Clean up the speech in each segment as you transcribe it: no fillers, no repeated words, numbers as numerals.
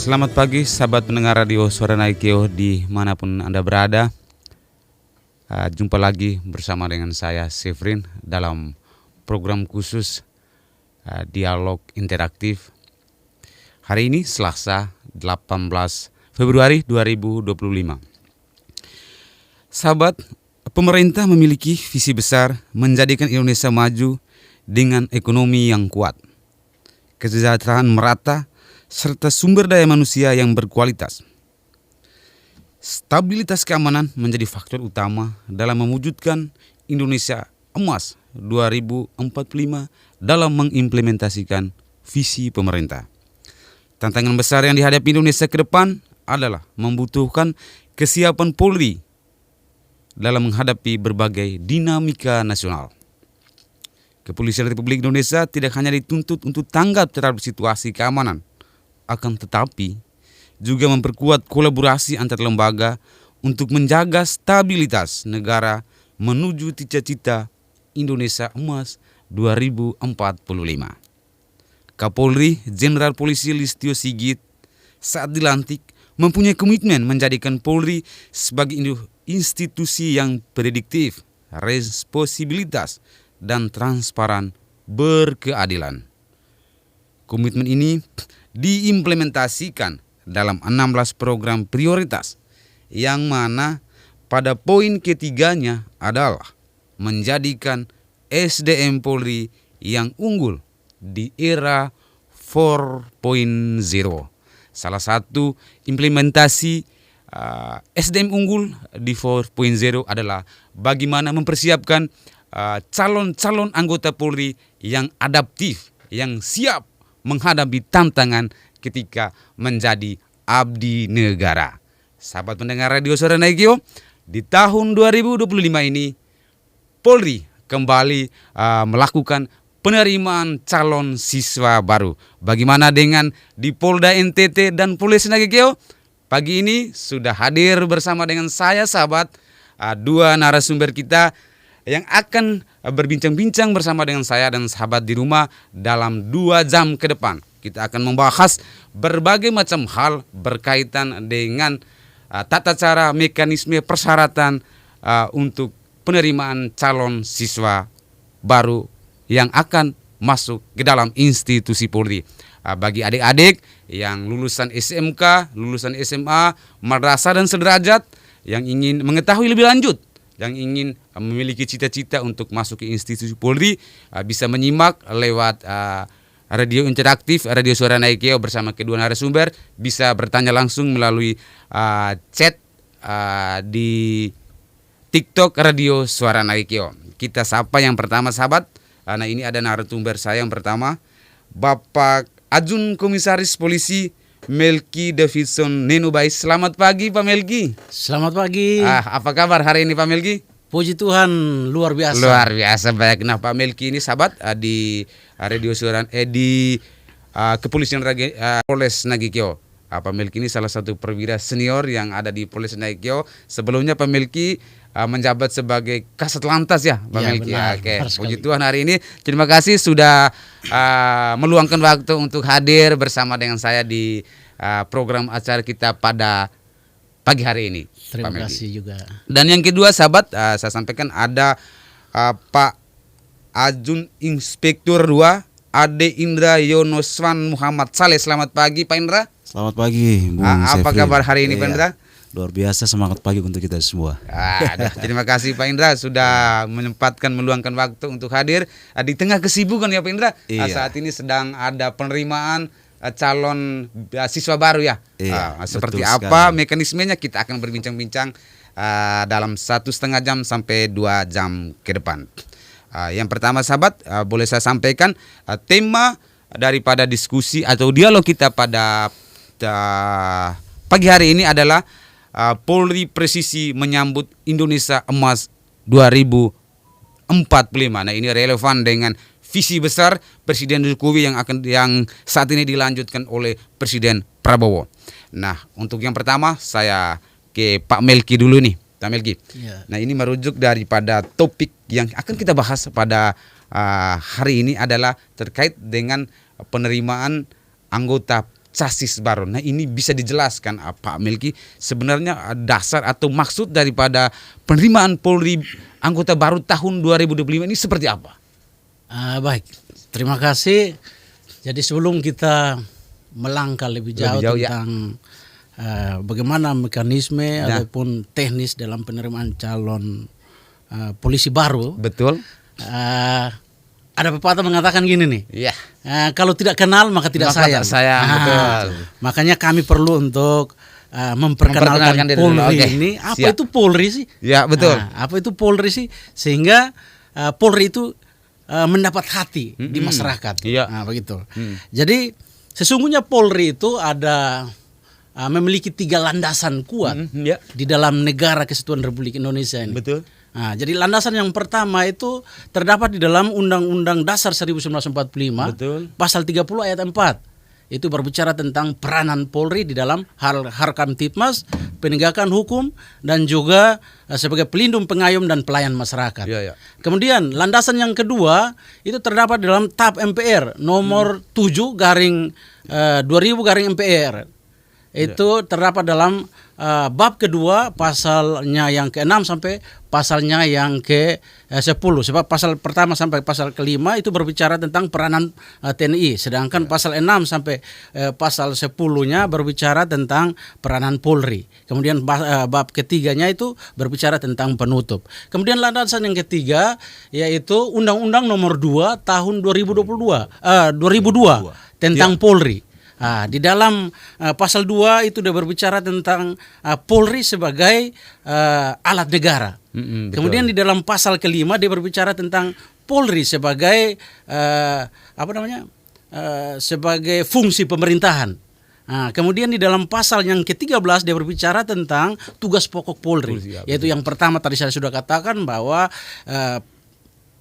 Selamat pagi sahabat pendengar radio Suara Naikio dimanapun Anda berada. Jumpa lagi bersama dengan saya Sefrin dalam program khusus Dialog Interaktif. Hari ini Selasa 18 Februari 2025. Sahabat, pemerintah memiliki visi besar menjadikan Indonesia maju dengan ekonomi yang kuat, kesejahteraan merata, serta sumber daya manusia yang berkualitas. Stabilitas keamanan menjadi faktor utama dalam mewujudkan Indonesia Emas 2045 dalam mengimplementasikan visi pemerintah. Tantangan besar yang dihadapi Indonesia ke depan adalah membutuhkan kesiapan Polri dalam menghadapi berbagai dinamika nasional. Kepolisian Republik Indonesia tidak hanya dituntut untuk tanggap terhadap situasi keamanan, akan tetapi juga memperkuat kolaborasi antar lembaga untuk menjaga stabilitas negara menuju cita-cita Indonesia Emas 2045. Kapolri Jenderal Polisi Listio Sigit saat dilantik mempunyai komitmen menjadikan Polri sebagai institusi yang prediktif, responsibilitas, dan transparan berkeadilan. Komitmen ini diimplementasikan dalam 16 program prioritas yang mana pada poin ketiganya adalah menjadikan SDM Polri yang unggul di era 4.0. Salah satu implementasi SDM unggul di 4.0 adalah bagaimana mempersiapkan calon-calon anggota Polri yang adaptif, yang siap menghadapi tantangan ketika menjadi abdi negara. Sahabat pendengar radio Suara Naikio, di tahun 2025 ini Polri kembali melakukan penerimaan calon siswa baru. Bagaimana dengan di Polda NTT dan Polres Naikio? Pagi ini sudah hadir bersama dengan saya sahabat dua narasumber kita yang akan berbincang-bincang bersama dengan saya dan sahabat di rumah dalam 2 jam ke depan. Kita akan membahas berbagai macam hal berkaitan dengan tata cara, mekanisme, persyaratan untuk penerimaan calon siswa baru yang akan masuk ke dalam institusi Polri. Bagi adik-adik yang lulusan SMK, lulusan SMA, madrasah dan sederajat yang ingin mengetahui lebih lanjut, yang ingin memiliki cita-cita untuk masuk ke institusi Polri, bisa menyimak lewat radio interaktif Radio Suara Naikio bersama kedua narasumber. Bisa bertanya langsung melalui chat di TikTok Radio Suara Naikio. Kita sapa yang pertama sahabat. Nah ini ada narasumber saya yang pertama, Bapak Ajun Komisaris Polisi Melki Davidson Nenubais. Selamat pagi Pak Melki. Selamat pagi. Apa kabar hari ini Pak Melki? Puji Tuhan, luar biasa. Luar biasa baik. Nah Pak Melki ini sahabat di Radio Suara di Kepolisian Polres Naikio. Pak Melki ini salah satu perwira senior yang ada di Polres Naikio. Sebelumnya Pak Melki menjabat sebagai Kasat Lantas ya Pak Melki. Benar, Oke. benar Puji Tuhan hari ini terima kasih sudah meluangkan waktu untuk hadir bersama dengan saya di program acara kita pada pagi hari ini. Terima kasih juga. Dan yang kedua sahabat, saya sampaikan ada Pak Ajun Inspektur 2 Ade Indra Yonoswan Muhammad Saleh. Selamat pagi Pak Indra. Selamat pagi Bung Apa Sefrin. kabar hari ini Pak Indra? Luar biasa, semangat pagi untuk kita semua. Terima kasih Pak Indra sudah menyempatkan meluangkan waktu untuk hadir di tengah kesibukan ya Pak Indra. Iya. Saat ini sedang ada penerimaan calon siswa baru ya. Iya, Seperti betul apa sekali. mekanismenya kita akan berbincang-bincang dalam 1,5 jam sampai 2 jam ke depan. Yang pertama sahabat, boleh saya sampaikan tema daripada diskusi atau dialog kita pada pagi hari ini adalah Polri presisi menyambut Indonesia Emas 2045. Nah ini relevan dengan visi besar Presiden Jokowi yang saat ini dilanjutkan oleh Presiden Prabowo. Nah untuk yang pertama saya ke Pak Melki dulu nih, Pak Melki. Ya. Nah ini merujuk daripada topik yang akan kita bahas pada hari ini adalah terkait dengan penerimaan anggota chassis baru. Nah, ini bisa dijelaskan Pak Melki sebenarnya dasar atau maksud daripada penerimaan Polri anggota baru tahun 2025 ini seperti apa? Baik, terima kasih. Jadi sebelum kita melangkah lebih jauh tentang bagaimana mekanisme ataupun teknis dalam penerimaan calon polisi baru. Betul. Ada pepatah mengatakan gini nih. Iya. Kalau tidak kenal maka tidak sayang. Betul. Makanya kami perlu untuk memperkenalkan Polri ini. Apa itu Polri sih? Ya, betul. Apa itu Polri sih? Sehingga Polri itu mendapat hati di masyarakat. Iya. Begitu. Jadi sesungguhnya Polri itu ada memiliki 3 landasan kuat di dalam negara kesatuan Republik Indonesia ini. Betul. Jadi landasan yang pertama itu terdapat di dalam Undang-Undang Dasar 1945, betul. Pasal 30 ayat 4. Itu berbicara tentang peranan Polri di dalam Harkamtibmas, penegakan hukum, dan juga sebagai pelindung, pengayom, dan pelayan masyarakat. Ya. Kemudian landasan yang kedua itu terdapat di dalam TAP MPR nomor 7/2000/MPR. Itu terdapat dalam bab kedua pasalnya yang ke-6 sampai pasalnya yang ke-10. Sebab pasal pertama sampai pasal ke-5 itu berbicara tentang peranan TNI. Sedangkan pasal 6 sampai pasal 10-nya berbicara tentang peranan Polri. Kemudian bab ketiganya itu berbicara tentang penutup. Kemudian landasan yang ketiga yaitu Undang-Undang nomor 2 tahun 2002 tentang Polri. Di dalam pasal 2 itu dia berbicara tentang Polri sebagai alat negara. Kemudian di dalam pasal ke-5 dia berbicara tentang Polri sebagai sebagai fungsi pemerintahan. Kemudian di dalam pasal yang ke-13 dia berbicara tentang tugas pokok Polri, yaitu yang pertama tadi saya sudah katakan bahwa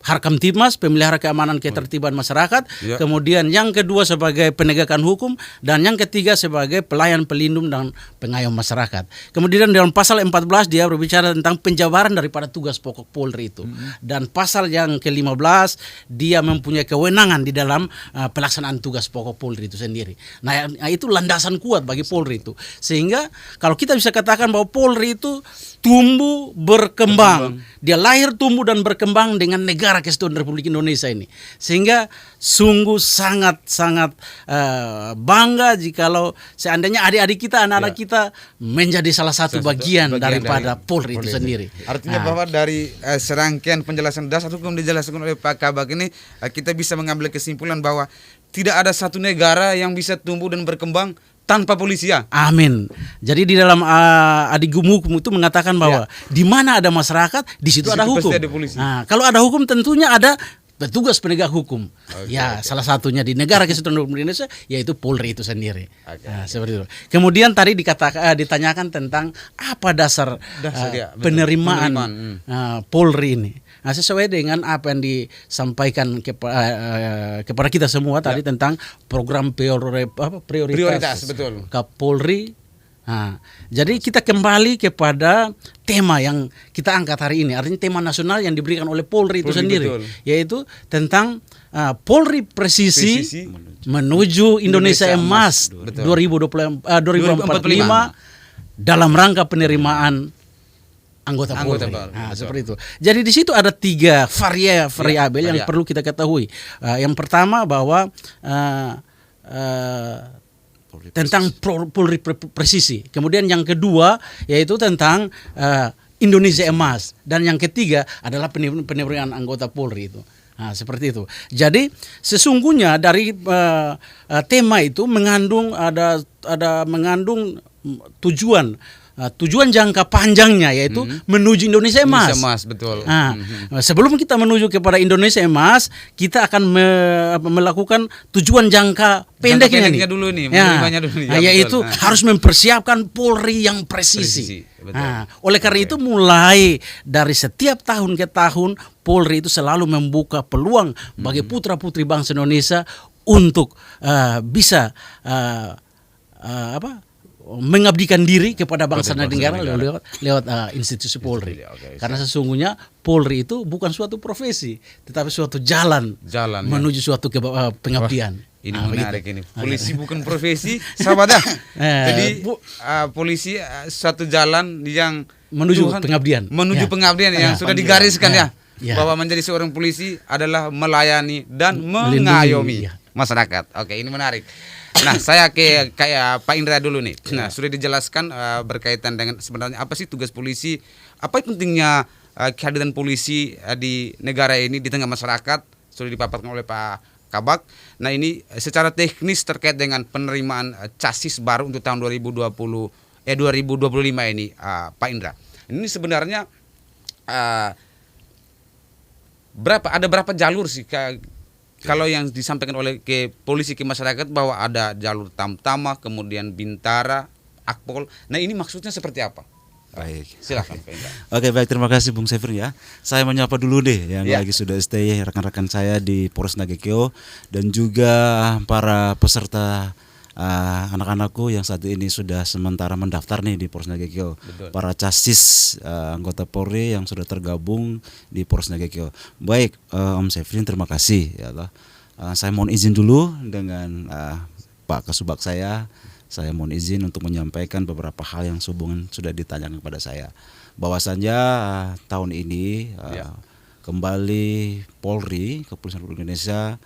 Harkamtibmas, pemelihara keamanan ketertiban masyarakat. Kemudian yang kedua sebagai penegakan hukum, dan yang ketiga sebagai pelayan, pelindung, dan pengayom masyarakat. Kemudian dalam pasal 14 dia berbicara tentang penjabaran daripada tugas pokok Polri itu. Dan pasal yang ke-15 dia mempunyai kewenangan di dalam pelaksanaan tugas pokok Polri itu sendiri. Nah, itu landasan kuat bagi Polri itu. Sehingga kalau kita bisa katakan bahwa Polri itu tumbuh berkembang. Dia lahir, tumbuh, dan berkembang dengan negara Kesatuan Republik Indonesia ini. Sehingga sungguh sangat-sangat bangga jikalau seandainya adik-adik kita, anak-anak kita menjadi salah satu bagian daripada Polri itu sendiri. Artinya bahwa dari serangkaian penjelasan dasar hukum dijelaskan oleh Pak Kabak ini, kita bisa mengambil kesimpulan bahwa tidak ada satu negara yang bisa tumbuh dan berkembang tanpa polisi. Amin. Jadi di dalam Adigum Hukum itu mengatakan bahwa di mana ada masyarakat, di situ ada hukum. Nah, kalau ada hukum tentunya ada petugas penegak hukum. Salah satunya di negara Kesatuan Republik Indonesia yaitu Polri itu sendiri. Seperti itu. Kemudian tadi ditanyakan tentang apa dasar penerimaan Polri ini. Nah, sesuai dengan apa yang disampaikan kepada kita semua tadi tentang program prioritas betul. Kapolri. Nah, jadi kita kembali kepada tema yang kita angkat hari ini, artinya tema nasional yang diberikan oleh Polri itu sendiri, yaitu tentang Polri presisi menuju Indonesia Emas 2045 dalam rangka penerimaan anggota Polri. Seperti itu. Jadi di situ ada 3 variabel yang perlu kita ketahui. Yang pertama bahwa tentang Polri presisi. Kemudian yang kedua yaitu tentang Indonesia Emas, dan yang ketiga adalah penerimaan anggota Polri itu. Nah, seperti itu. Jadi sesungguhnya dari tema itu mengandung mengandung tujuan jangka panjangnya yaitu menuju Indonesia Emas. Betul. Nah, sebelum kita menuju kepada Indonesia Emas, kita akan melakukan tujuan jangka pendeknya dulu nih, yaitu harus mempersiapkan Polri yang presisi. Nah, oleh karena itu mulai dari setiap tahun ke tahun Polri itu selalu membuka peluang bagi putra-putri bangsa Indonesia untuk bisa mengabdikan diri kepada bangsa dan negara lewat institusi Polri. Karena sesungguhnya Polri itu bukan suatu profesi, tetapi suatu jalan menuju suatu pengabdian. Ini Ah, menarik begitu. ini. Polisi bukan profesi, sahabat dah. Jadi Bu- polisi satu jalan yang Menuju Tuhan- pengabdian. menuju Ya. pengabdian yang Ya, sudah panggilan. digariskan ya. Ya. Bahwa menjadi seorang polisi adalah melayani dan Melindungi, mengayomi ya. masyarakat. Oke, ini menarik. Nah, saya kayak Pak Indra dulu nih. Nah, sudah dijelaskan berkaitan dengan sebenarnya apa sih tugas polisi, apa pentingnya kehadiran polisi di negara ini di tengah masyarakat, sudah dipaparkan oleh Pak Kabak. Nah, ini secara teknis terkait dengan penerimaan chassis baru untuk tahun 2025 ini, Pak Indra. Ini sebenarnya ada berapa jalur sih kalau yang disampaikan oleh ke polisi ke masyarakat bahwa ada jalur Tamtama, kemudian Bintara, Akpol. Nah, ini maksudnya seperti apa? Baik. Silakan Pak Indra. Oke, baik, terima kasih Bung Sefri ya. Saya menyapa dulu deh yang Ya. lagi sudah stay, rekan-rekan saya di Polres Nagekeo dan juga para peserta anak-anakku yang saat ini sudah sementara mendaftar nih di Polres Nagekeo. Betul. Para chassis anggota Polri yang sudah tergabung di Polres Nagekeo. Baik, Om Sefri, terima kasih ya Allah. Saya mohon izin dulu dengan Pak Kasubag saya. Saya mohon izin untuk menyampaikan beberapa hal yang sudah ditanyakan kepada saya. Bahwasannya tahun ini Ya. kembali Polri, Kepolisian Republik Indonesia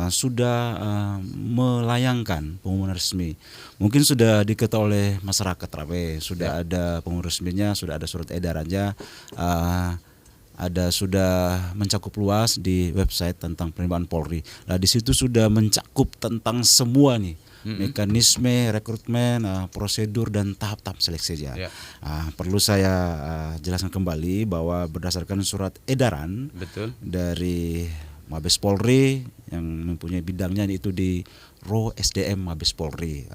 sudah melayangkan pengumuman resmi. Mungkin sudah diketahui oleh masyarakat Rabe, sudah ada pengumuman resminya, sudah ada surat edarannya, sudah mencakup luas di website tentang penerimaan Polri. Nah, di situ sudah mencakup tentang semua nih. Mekanisme rekrutmen, prosedur dan tahap-tahap seleksi ya. Ya. Perlu saya jelaskan kembali bahwa berdasarkan surat edaran Betul. dari Mabes Polri yang mempunyai bidangnya itu di Ro SDM Mabes Polri.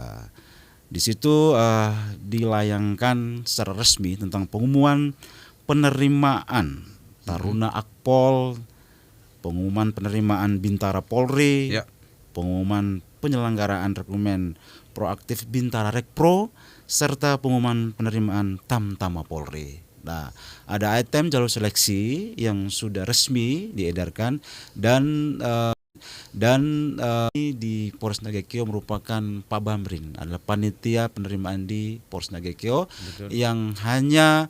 Di situ dilayangkan secara resmi tentang pengumuman penerimaan Taruna Akpol, pengumuman penerimaan Bintara Polri, Ya. pengumuman penyelenggaraan rekrutmen proaktif Bintara Rekpro, serta pengumuman penerimaan Tamtama Polri. Nah, ada item jalur seleksi yang sudah resmi diedarkan dan di Polres Nagekeo merupakan Pak Bamrin, adalah panitia penerimaan di Polres Nagekeo yang hanya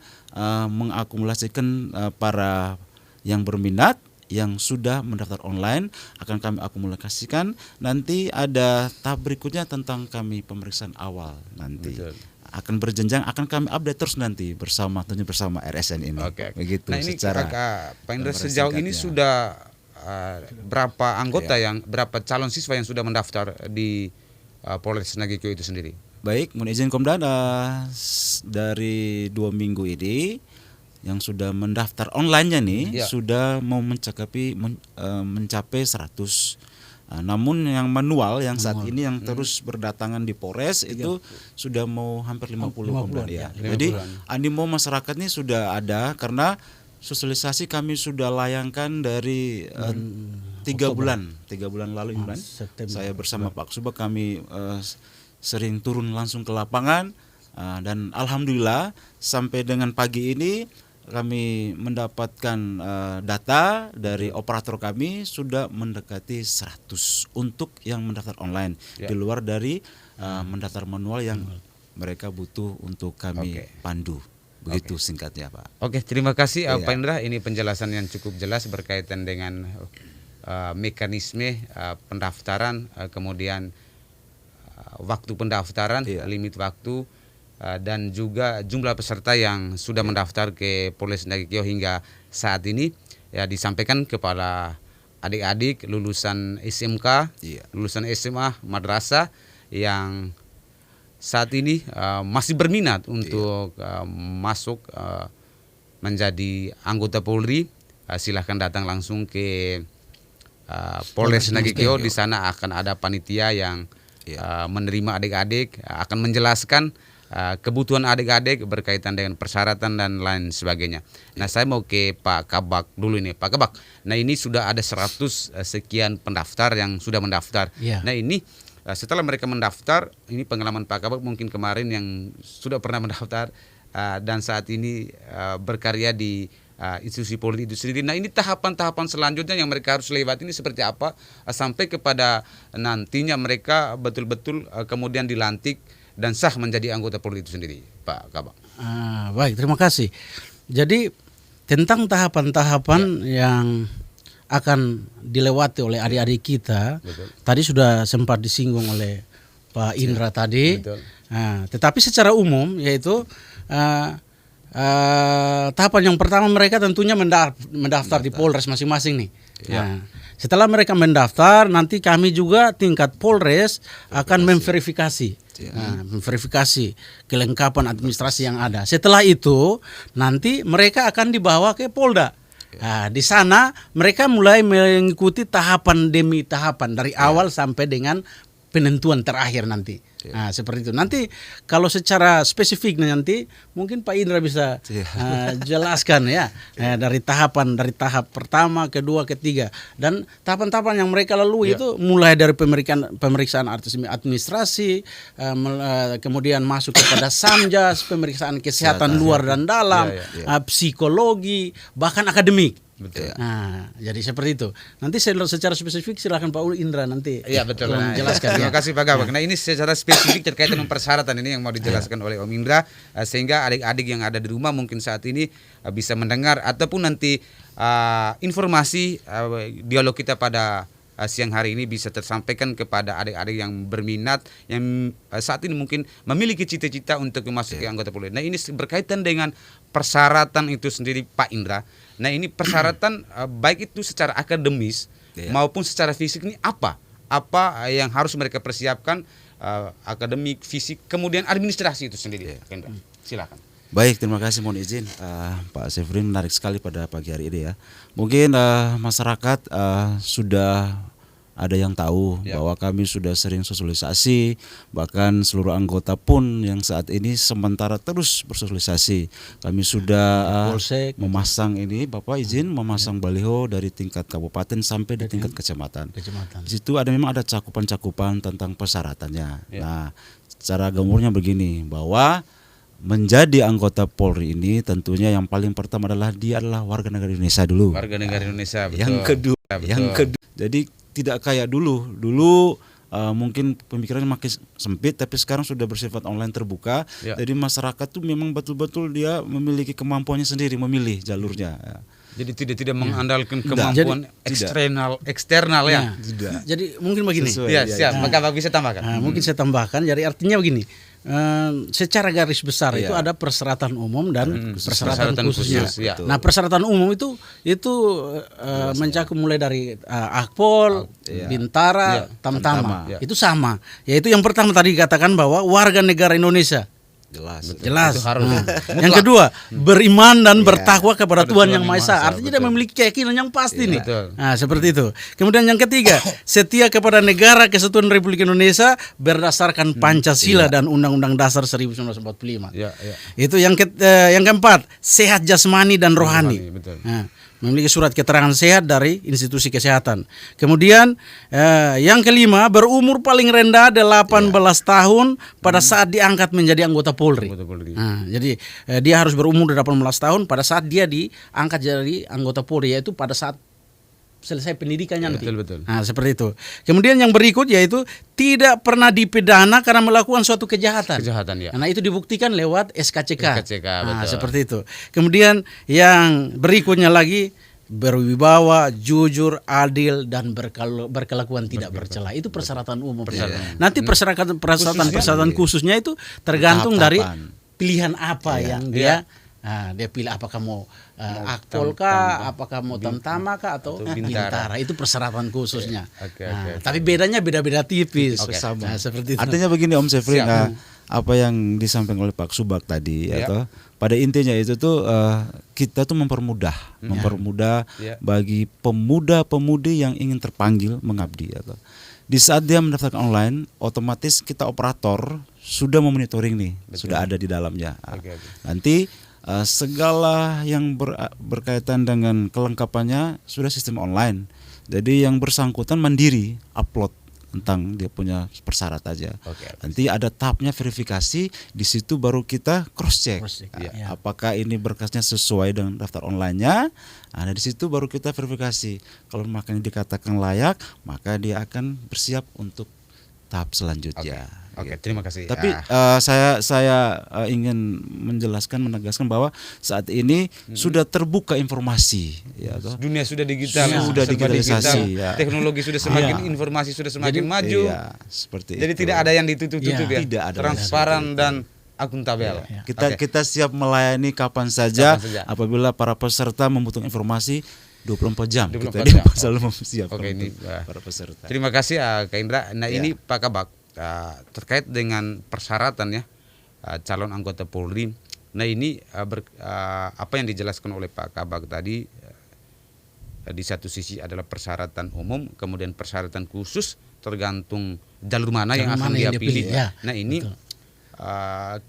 mengakumulasikan para yang berminat yang sudah mendaftar online akan kami akumulasikan. Nanti ada tahap berikutnya tentang kami pemeriksaan awal nanti. Betul. Akan berjenjang, akan kami update terus nanti bersama RSN ini. Oke. Begitu Nah, ini secara Pak Indra gambaran sejauh ini singkatnya. sudah berapa anggota berapa calon siswa yang sudah mendaftar di Polres Nagekeo itu sendiri? Baik, mohon izin Komdan, dari 2 minggu ini yang sudah mendaftar online-nya nih Ya. sudah mau mencapai 100. Namun yang manual yang saat ini yang terus berdatangan di Polres itu sudah mau hampir 50 Komdan ya. Jadi animo masyarakat ini sudah ada karena sosialisasi kami sudah layangkan dari 3 bulan lalu Imran. September. Saya bersama Pak Subag kami sering turun langsung ke lapangan dan alhamdulillah sampai dengan pagi ini kami mendapatkan data dari operator kami sudah mendekati 100 untuk yang mendaftar online di luar dari mendaftar manual yang mereka butuh untuk kami pandu. Begitu singkatnya Pak. Oke, terima kasih Iya. Pak Indra. Ini penjelasan yang cukup jelas berkaitan dengan mekanisme pendaftaran, kemudian waktu pendaftaran, Iya. limit waktu, dan juga jumlah peserta yang sudah mendaftar ke Polres Nagekeo hingga saat ini. Ya, disampaikan kepada adik-adik lulusan SMK, Iya. lulusan SMA, madrasah yang saat ini masih berminat untuk masuk menjadi anggota Polri. Silahkan datang langsung ke Polres Nagekeo. Di sana akan ada panitia yang menerima adik-adik, akan menjelaskan kebutuhan adik-adik berkaitan dengan persyaratan dan lain sebagainya. Nah, saya mau ke Pak Kabak dulu ini. Pak Kabak, nah ini sudah ada 100 sekian pendaftar yang sudah mendaftar. Iya. Nah, ini setelah mereka mendaftar, ini pengalaman Pak Kabak mungkin kemarin yang sudah pernah mendaftar dan saat ini berkarya di institusi Polri itu sendiri. Nah, ini tahapan-tahapan selanjutnya yang mereka harus lewati ini seperti apa sampai kepada nantinya mereka betul-betul kemudian dilantik dan sah menjadi anggota Polri itu sendiri, Pak Kabak. Baik, terima kasih. Jadi tentang tahapan-tahapan yang akan dilewati oleh adik-adik kita, Betul. tadi sudah sempat disinggung oleh Pak Indra tadi. Betul. Tetapi secara umum yaitu tahapan yang pertama mereka tentunya mendaftar di Polres masing-masing nih. Nah, setelah mereka mendaftar, nanti kami juga tingkat Polres akan memverifikasi, memverifikasi kelengkapan administrasi yang ada. Setelah itu, nanti mereka akan dibawa ke Polda. Nah, di sana mereka mulai mengikuti tahapan demi tahapan dari awal sampai dengan penentuan terakhir nanti. Nah, seperti itu. Nanti kalau secara spesifik nanti mungkin Pak Indra bisa jelaskan ya, dari tahap pertama, kedua, ketiga, dan tahapan-tahapan yang mereka lalui itu mulai dari pemeriksaan administrasi, kemudian masuk kepada Samjas, pemeriksaan kesehatan luar dan dalam, psikologi, bahkan akademik. Betul. Nah, jadi seperti itu. Nanti secara spesifik silakan Pak Indra nanti. Iya, betul. Menjelaskan. Terima kasih Pak Gabak. Nah, ini secara spesifik terkait dengan persyaratan ini yang mau dijelaskan oleh Om Indra, sehingga adik-adik yang ada di rumah mungkin saat ini bisa mendengar ataupun nanti informasi dialog kita pada siang hari ini bisa tersampaikan kepada adik-adik yang berminat, yang saat ini mungkin memiliki cita-cita untuk memasuki anggota Polri. Nah, ini berkaitan dengan persyaratan itu sendiri Pak Indra. Nah, ini persyaratan baik itu secara akademis maupun secara fisik ini apa yang harus mereka persiapkan, akademik, fisik, kemudian administrasi itu sendiri. Silakan. Baik, terima kasih, mohon izin Pak Syafrin, menarik sekali pada pagi hari ini ya. Mungkin masyarakat sudah ada yang tahu bahwa kami sudah sering sosialisasi, bahkan seluruh anggota pun yang saat ini sementara terus bersosialisasi. Kami sudah memasang ini, Bapak izin memasang baliho dari tingkat kabupaten sampai di tingkat kecamatan. Di situ memang ada cakupan-cakupan tentang persyaratannya. Nah, secara gambarnya begini, bahwa menjadi anggota Polri ini tentunya yang paling pertama adalah dia adalah warga negara Indonesia dulu. Warga negara Indonesia, betul. Yang kedua, jadi tidak kayak dulu mungkin pemikirannya makin sempit, tapi sekarang sudah bersifat online terbuka. Jadi masyarakat tuh memang betul-betul dia memiliki kemampuannya sendiri memilih jalurnya. Jadi tidak mengandalkan kemampuan eksternal ya. Jadi mungkin begini. Siap. Maka bisa tambahkan. Mungkin saya tambahkan. Jadi artinya begini. Secara garis besar itu ada persyaratan umum dan persyaratan khususnya. Nah, persyaratan umum itu mencakup mulai dari Akpol, Bintara, Tamtama. Itu sama. Yaitu yang pertama tadi dikatakan bahwa warga negara Indonesia. Jelas. Itu harus. Yang kedua, beriman dan bertakwa kepada Tuhan Yang Maha Esa. Artinya dia memiliki keyakinan yang pasti nih. Nah, seperti itu. Kemudian yang ketiga, setia kepada negara Kesatuan Republik Indonesia berdasarkan Pancasila dan Undang-Undang Dasar 1945. Itu yang keempat, sehat jasmani dan rohani. Nah, memiliki surat keterangan sehat dari institusi kesehatan. Kemudian yang kelima, berumur paling rendah 18 tahun pada saat diangkat menjadi anggota Polri. Nah, jadi dia harus berumur 18 tahun pada saat dia diangkat jadi anggota Polri, yaitu pada saat selesai pendidikannya nanti. Betul. Nah, seperti itu. Kemudian yang berikut yaitu tidak pernah dipidana karena melakukan suatu kejahatan. Nah, itu dibuktikan lewat SKCK. Nah, seperti itu. Kemudian yang berikutnya lagi, berwibawa, jujur, adil, dan berkelakuan tidak bercela. Itu persyaratan umum. Nanti persyaratan khususnya itu tergantung dari pilihan apa yang dia pilih, apakah mau Akpol kah, apakah mau Tamtama kah, atau Bintara. Itu persyaratan khususnya. Tapi bedanya beda-beda tipis. Nah, seperti itu. Artinya begini Om Syafrin, apa yang disampaikan oleh Pak Subak tadi, atau pada intinya itu tuh kita tuh mempermudah bagi pemuda-pemudi yang ingin terpanggil mengabdi. Atau di saat dia mendaftarkan online, otomatis kita operator sudah memonitoring nih, sudah ada di dalamnya. Nanti segala yang berkaitan dengan kelengkapannya sudah sistem online. Jadi yang bersangkutan mandiri upload tentang dia punya persyarat aja. Oke. Nanti ada tahapnya verifikasi, di situ baru kita cross check. Iya. Apakah ini berkasnya sesuai dengan daftar online-nya? Nah, di situ baru kita verifikasi. Kalau makanya dikatakan layak, maka dia akan bersiap untuk tahap selanjutnya. Oke, terima kasih. Tapi saya ingin menegaskan bahwa saat ini sudah terbuka informasi, ya toh. Dunia sudah digital, Sudah serba digitalisasi, digital, ya. teknologi sudah semakin, informasi sudah semakin maju. Iya, seperti Jadi itu. tidak ada yang ditutup-tutup ya. Tidak ada Transparan seperti itu. dan akuntabel. Kita siap melayani kapan saja, Kapan saja. apabila para peserta membutuhkan informasi 24 jam. 24 Kita jam. selalu mempersiapkan Oke, ini, untuk para peserta. Terima kasih Kak Indra. Nah, Ya. ini Pak Kabak terkait dengan persyaratan ya calon anggota Polri. Nah, ini apa yang dijelaskan oleh Pak Kabak tadi, di satu sisi adalah persyaratan umum, kemudian persyaratan khusus tergantung jalur mana yang akan dia pilih. Ya, Nah, ini betul.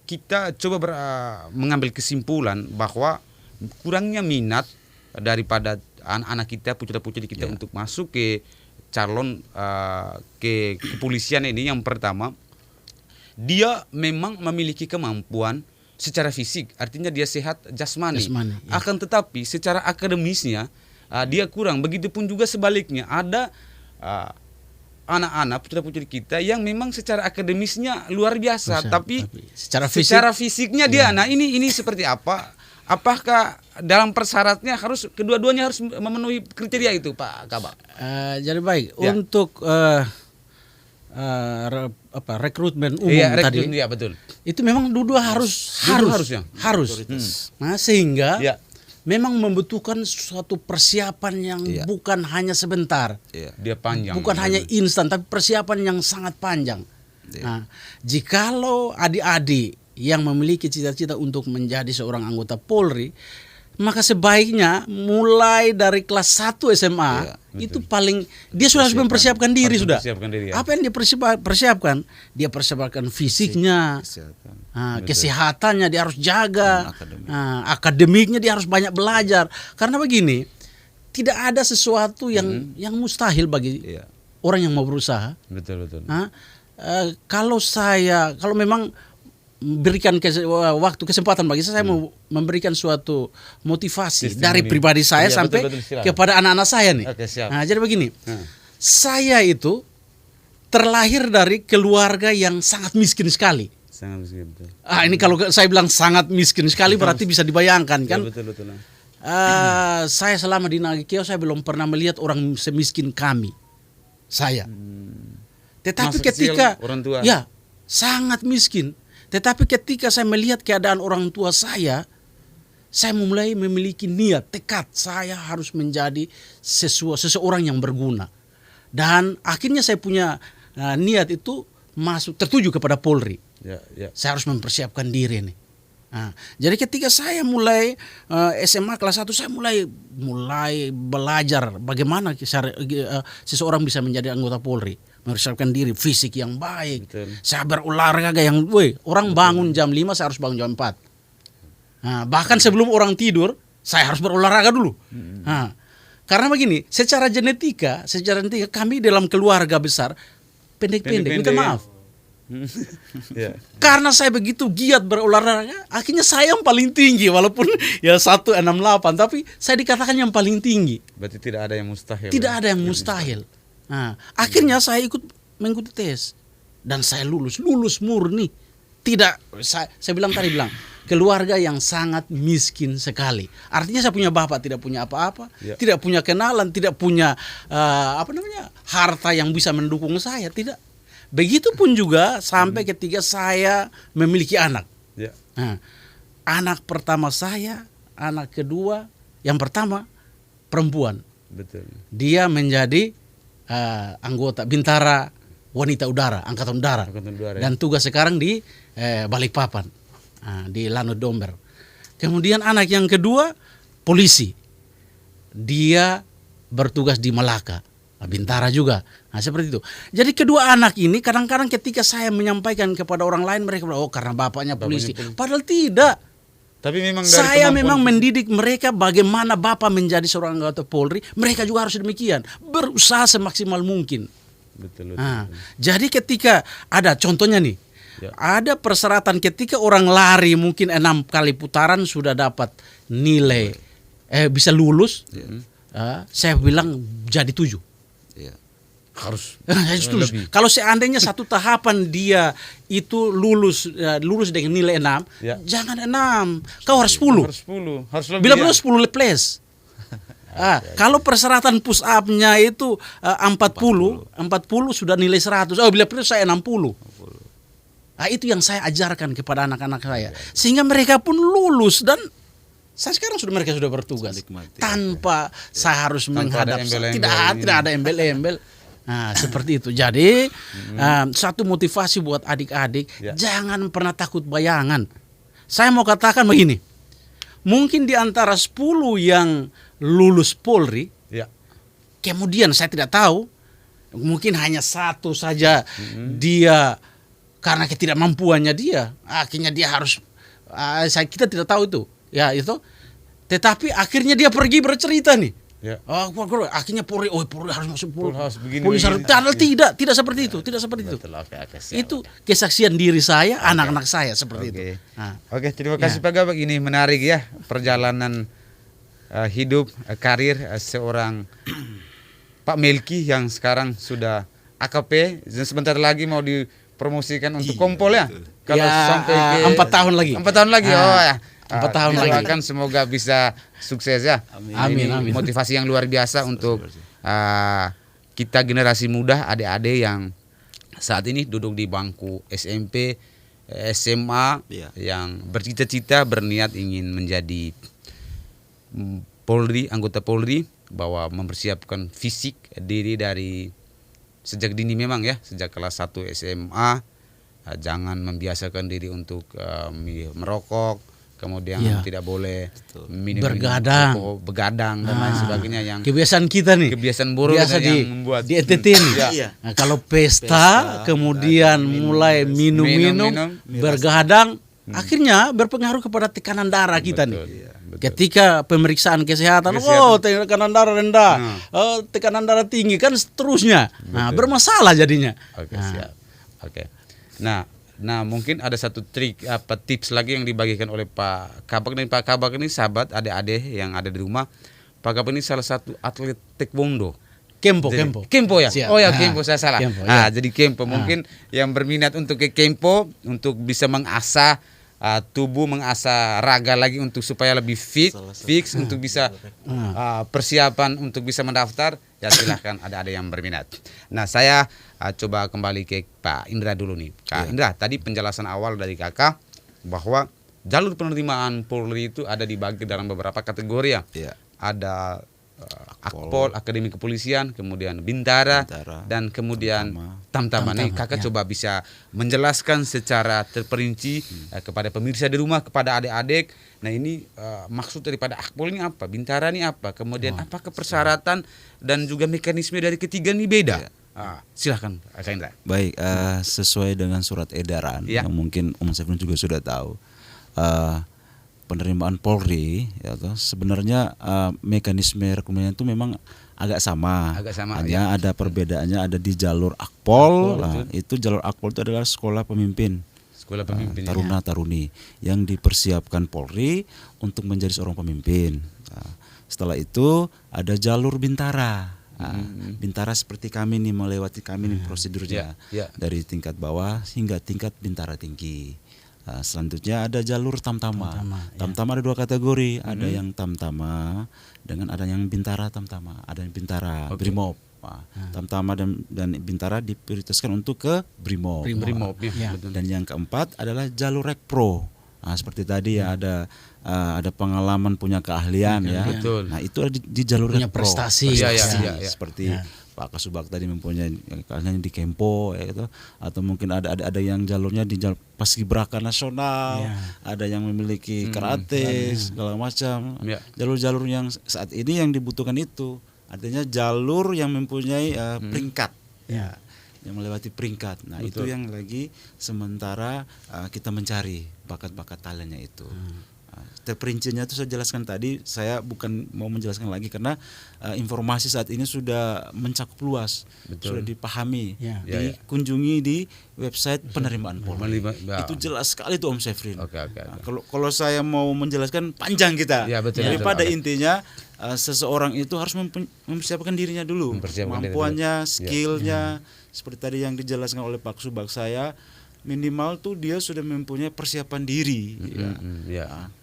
Kita coba mengambil kesimpulan bahwa kurangnya minat daripada anak-anak kita, putra-putri kita untuk masuk ke calon ke kepolisian ini. Yang pertama, dia memang memiliki kemampuan secara fisik, artinya dia sehat jasmani. Ya. Akan tetapi secara akademisnya dia kurang. Begitupun juga sebaliknya, ada anak-anak putra-putri kita yang memang secara akademisnya luar biasa, tapi secara fisiknya dia. Nah, ini seperti apa? Apakah dalam persyaratnya harus kedua-duanya harus memenuhi kriteria itu, Pak Kabak? Jadi baik, Ya. untuk rekrutmen umum tadi, ya betul. itu memang dua harus. Nah, sehingga Ya. memang membutuhkan suatu persiapan yang bukan hanya sebentar, Dia panjang. bukan hanya instan, tapi persiapan yang sangat panjang. Nah, jikalau adik-adik yang memiliki cita-cita untuk menjadi seorang anggota Polri, maka sebaiknya mulai dari kelas 1 SMA itu paling dia sudah harus mempersiapkan diri sudah. Apa yang dia persiapkan? Dia persiapkan fisiknya, kesehatannya dia harus jaga, akademiknya dia harus banyak belajar. Karena begini, tidak ada sesuatu yang mustahil bagi orang yang mau berusaha. Betul. Kalau memang berikan waktu kesempatan bagi saya mau memberikan suatu motivasi Testimoni. dari pribadi saya sampai betul, silakan. kepada anak-anak saya nih. Oke, siap. Nah, jadi begini, saya itu terlahir dari keluarga yang sangat miskin sekali. Sangat miskin, betul. Ini kalau saya bilang sangat miskin sekali berarti bisa dibayangkan kan. Betul. Saya selama di Nagikeo saya belum pernah melihat orang semiskin kami. Saya. Tetapi Masa kecil, ketika orang tua. ya sangat miskin. Tetapi ketika saya melihat keadaan orang tua saya mulai memiliki niat, tekad saya harus menjadi seseorang yang berguna. Dan akhirnya saya punya niat itu tertuju kepada Polri. Saya harus mempersiapkan diri nih. Jadi ketika saya mulai SMA kelas 1 saya mulai belajar bagaimana seseorang bisa menjadi anggota Polri, mempersiapkan diri, fisik yang baik. Betul. Saya berolahraga yang orang bangun jam 5 saya harus bangun jam 4. Bahkan sebelum orang tidur saya harus berolahraga dulu. Karena begini, secara genetika kami dalam keluarga besar pendek-pendek, minta maaf. Karena saya begitu giat berolahraga, akhirnya saya yang paling tinggi walaupun ya 168, tapi saya dikatakan yang paling tinggi. Berarti tidak ada yang mustahil. Tidak ada yang mustahil. Akhirnya saya mengikuti tes dan saya lulus murni. Saya bilang keluarga yang sangat miskin sekali. Artinya saya punya bapak tidak punya apa-apa, tidak punya kenalan, tidak punya harta yang bisa mendukung saya, tidak. Begitupun juga sampai ketika saya memiliki anak. Anak pertama saya, anak kedua, yang pertama perempuan. Betul. Dia menjadi anggota Bintara Wanita Udara, Angkatan Udara. Dan tugas sekarang di Balikpapan, di Lanut Domber. Kemudian anak yang kedua polisi. Dia bertugas di Malaka, Bintara juga. Nah, seperti itu. Jadi kedua anak ini kadang-kadang ketika saya menyampaikan kepada orang lain, mereka bilang, karena bapaknya polisi. Padahal tidak. Tapi memang saya memang mendidik mereka bagaimana bapak menjadi seorang anggota Polri. Mereka juga harus demikian, berusaha semaksimal mungkin. Betul. Nah, jadi ketika ada contohnya nih, Ya. ada persyaratan ketika orang lari mungkin 6 kali putaran sudah dapat nilai bisa lulus. Saya bilang jadi 7. Iya. Harus Saya setuju. lebih. Kalau seandainya satu tahapan dia itu lulus dengan nilai 6, Ya. jangan 6, kau harus 10. Harus 10, harus lebih. Bila ya. perlu 10 plus. Kalau persyaratan push up-nya itu 40 sudah nilai 100. Oh, bila perlu saya 60. Itu yang saya ajarkan kepada anak-anak saya. Sehingga mereka pun lulus dan saya sekarang mereka sudah bertugas Nikmati. tanpa saya harus menghadap ada embel-embel tidak ada embel-embel. Nah, seperti itu. Jadi satu motivasi buat adik-adik, Ya. jangan pernah takut bayangan. Saya mau katakan begini. Mungkin di antara 10 yang lulus Polri, Ya. kemudian saya tidak tahu, mungkin hanya satu saja dia karena ketidakmampuannya dia, akhirnya dia harus kita tidak tahu itu. Ya, itu. Tetapi akhirnya dia pergi bercerita nih. Ya. Akhirnya Polri harus masuk Polri. Harus begini, Polisi harus, begini. padahal tidak seperti itu, tidak seperti itu. Betul, oke, siap. Itu kesaksian diri saya, anak-anak saya seperti itu. Oke. Nah, Oke, terima kasih Pak Gabak. Ini menarik ya perjalanan hidup, karir seorang Pak Melki yang sekarang sudah AKP dan sebentar lagi mau dipromosikan untuk kompol ya. Kalau Ya, sampai ke 4 tahun lagi. 4 tahun lagi. Oh ya. 4 tahun lagi. Doakan semoga bisa sukses ya. Amin, Ini amin. motivasi yang luar biasa untuk kita generasi muda, adik-adik yang saat ini duduk di bangku SMP, SMA, Iya. yang bercita-cita berniat ingin menjadi Polri, anggota Polri, bahwa mempersiapkan fisik diri dari sejak dini memang ya, sejak kelas 1 SMA. Jangan membiasakan diri untuk merokok, kemudian Ya. tidak boleh minum Bergadang. begadang dan lain sebagainya yang kebiasaan kita nih. kebiasaan buruk Biasa yang membuat di NTT nih. Iya. Nah, kalau pesta, kemudian mulai minum-minum, Minum, bergadang, akhirnya berpengaruh kepada tekanan darah kita Betul, nih. iya, betul. Ketika pemeriksaan kesehatan, tekanan darah rendah, tekanan darah tinggi, kan seterusnya. Nah, bermasalah jadinya. Oke, siap. Oke. Nah, mungkin ada satu trik tips lagi yang dibagikan oleh Pak Kabak, dan Pak Kabak ini sahabat adik-adik yang ada di rumah. Pak Kabak ini salah satu atlet taekwondo. Kempo Kempo ya. Siap. Oh ya, Nah, Kempo, saya salah. Kempo, ya. Jadi Kempo mungkin yang berminat untuk ke Kempo untuk bisa mengasah tubuh, mengasah raga lagi untuk supaya lebih fix untuk bisa persiapan untuk bisa mendaftar, ya silahkan ada yang berminat. Nah, saya coba kembali ke Pak Indra dulu nih. Kak Indra, tadi penjelasan awal dari Kakak bahwa jalur penerimaan Polri itu ada dibagi dalam beberapa kategori ya. Iya. Ada Akpol, Akademi Kepolisian, kemudian Bintara, dan kemudian Tamtama. Nih Kakak coba bisa menjelaskan secara terperinci kepada pemirsa di rumah, kepada adik-adik. Nah, ini maksud daripada Akpol ini apa, Bintara ini apa, kemudian apakah persyaratan dan juga mekanisme dari ketiga ini beda? Silahkan Kak Indra. Baik, sesuai dengan surat edaran yang mungkin Sefrin juga sudah tahu. Penerimaan Polri ya toh, sebenarnya mekanisme rekrutmennya itu memang agak sama. Hanya ada perbedaannya ada di jalur Akpol. Itu jalur Akpol itu adalah sekolah pemimpin. Sekolah pemimpin Taruna Taruni yang dipersiapkan Polri untuk menjadi seorang pemimpin. Setelah itu ada jalur Bintara. Bintara seperti kami nih, melewati kami nih prosedurnya dari tingkat bawah hingga tingkat Bintara tinggi. Selanjutnya ada jalur Tamtama. Tamtama ada 2 kategori, ada yang Tamtama dengan ada yang Bintara Tamtama, ada yang Bintara Brimob. Tamtama dan Bintara diprioritaskan untuk ke Brimob. Dan yang keempat adalah jalur Rekpro. Seperti tadi ya, ada pengalaman, punya keahlian ya. Betul. Nah, itu ada di jalur Punya Rekpro. prestasi. Seperti Pak Kasubag tadi mempunyai keahlian di Kempo ya gitu. Atau mungkin ada yang jalurnya di jalur Paskibraka nasional, ada yang memiliki karate segala macam. Jalur-jalur yang saat ini yang dibutuhkan itu artinya jalur yang mempunyai peringkat. Yang melewati peringkat. Nah, itu yang lagi sementara kita mencari bakat-bakat talentnya itu. Terperincinya itu saya jelaskan tadi, saya bukan mau menjelaskan lagi karena informasi saat ini sudah mencakup luas, sudah dipahami, dikunjungi di website penerimaan Polri. Itu jelas sekali itu Om Syafrin. Kalau saya mau menjelaskan panjang kita, daripada intinya seseorang itu harus mempersiapkan dirinya dulu, kemampuannya, skillnya, seperti tadi yang dijelaskan oleh Pak Subag saya, minimal tuh dia sudah mempunyai persiapan diri.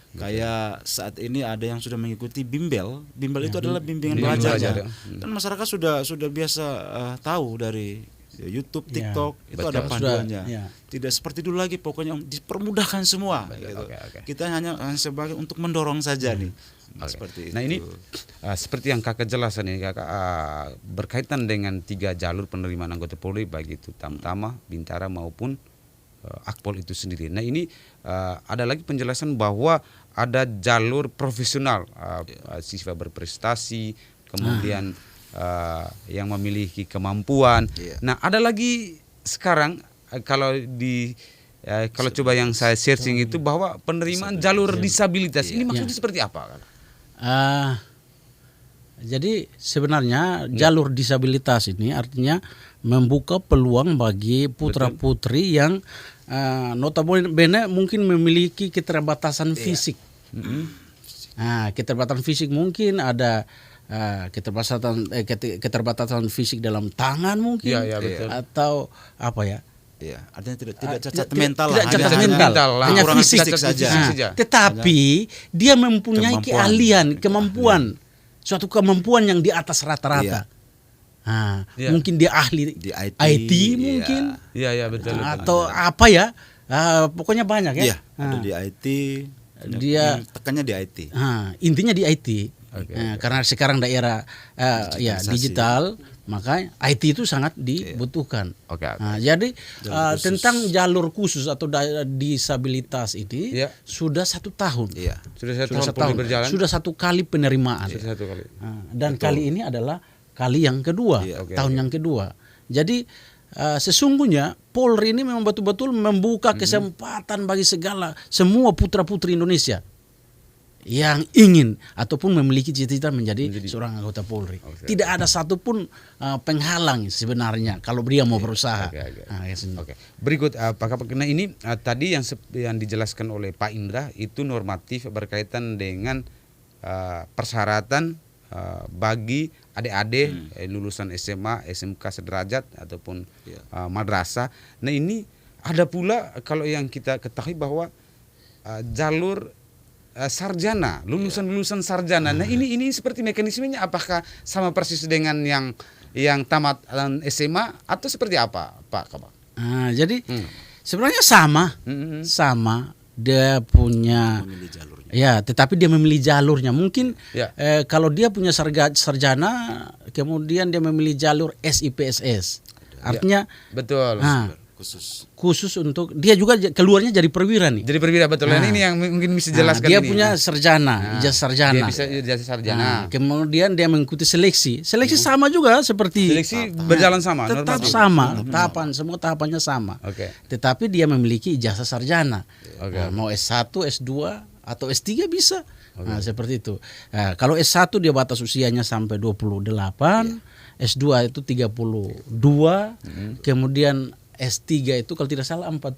Kayak saat ini ada yang sudah mengikuti bimbel. Bimbel itu adalah bimbingan belajar. Dan masyarakat sudah biasa tahu dari YouTube, TikTok, itu ada panduannya. Tidak seperti dulu lagi, pokoknya dipermudahkan semua. Kita hanya sebagai untuk mendorong saja nih. Seperti itu. Nah ini seperti yang kakak jelasan ini, kakak berkaitan dengan 3 jalur penerimaan anggota Polri, baik itu Tamtama, Bintara maupun Akpol itu sendiri. Nah ini ada lagi penjelasan bahwa ada jalur profesional, siswa berprestasi, kemudian yang memiliki kemampuan. Nah ada lagi sekarang kalau coba yang saya searching itu bahwa penerimaan jalur disabilitas ini maksudnya seperti apa? Jadi sebenarnya jalur disabilitas ini artinya membuka peluang bagi putra-putri yang notabene mungkin memiliki keterbatasan fisik. Nah, keterbatasan fisik mungkin ada keterbatasan fisik dalam tangan mungkin, atau apa ya? Ya, artinya tidak cacat mental, hanya fisik saja. Tetapi dia mempunyai keahlian, kemampuan, suatu kemampuan yang di atas rata-rata. Mungkin dia ahli di IT mungkin, betul, atau apa ya? Pokoknya banyak ya. Ada di IT. Dia tekannya di IT. Intinya di IT. Karena sekarang daerah digital, maka IT itu sangat dibutuhkan. Jadi tentang jalur khusus atau disabilitas ini sudah 1 tahun. Sudah 1 tahun berjalan. Sudah 1 kali penerimaan. Dan kali ini adalah kali yang kedua, tahun yang kedua. Jadi sesungguhnya Polri ini memang betul-betul membuka kesempatan bagi semua putra-putri Indonesia yang ingin ataupun memiliki cita-cita menjadi seorang anggota Polri. Tidak ada satupun penghalang sebenarnya kalau dia mau berusaha. Berikut Pak Kabak. Nah ini tadi yang dijelaskan oleh Pak Indra itu normatif berkaitan dengan persyaratan bagi adik-adik lulusan SMA, SMK sederajat ataupun madrasah. Nah ini ada pula kalau yang kita ketahui bahwa jalur sarjana, lulusan sarjana. Nah ini seperti mekanismenya apakah sama persis dengan yang tamat SMA atau seperti apa, Pak Kabak? Jadi sebenarnya sama. Dia punya tetapi dia memilih jalurnya. Mungkin kalau dia punya sarjana, kemudian dia memilih jalur SIPSS. Artinya betul. Khusus untuk dia juga keluarnya jadi perwira nih. Jadi perwira, betul. Ini yang mungkin bisa jelaskan. Dia punya sarjana, ijazah sarjana. Dia bisa ijazah sarjana. Kemudian dia mengikuti seleksi. Seleksi sama juga seperti seleksi berjalan sama. Tetap sama. Semua tahapannya sama. Tetapi dia memiliki ijazah sarjana. Mau S1, S2 atau S3 bisa. Seperti itu. Kalau S1 dia batas usianya sampai 28, S2 itu 32, kemudian S3 itu kalau tidak salah 40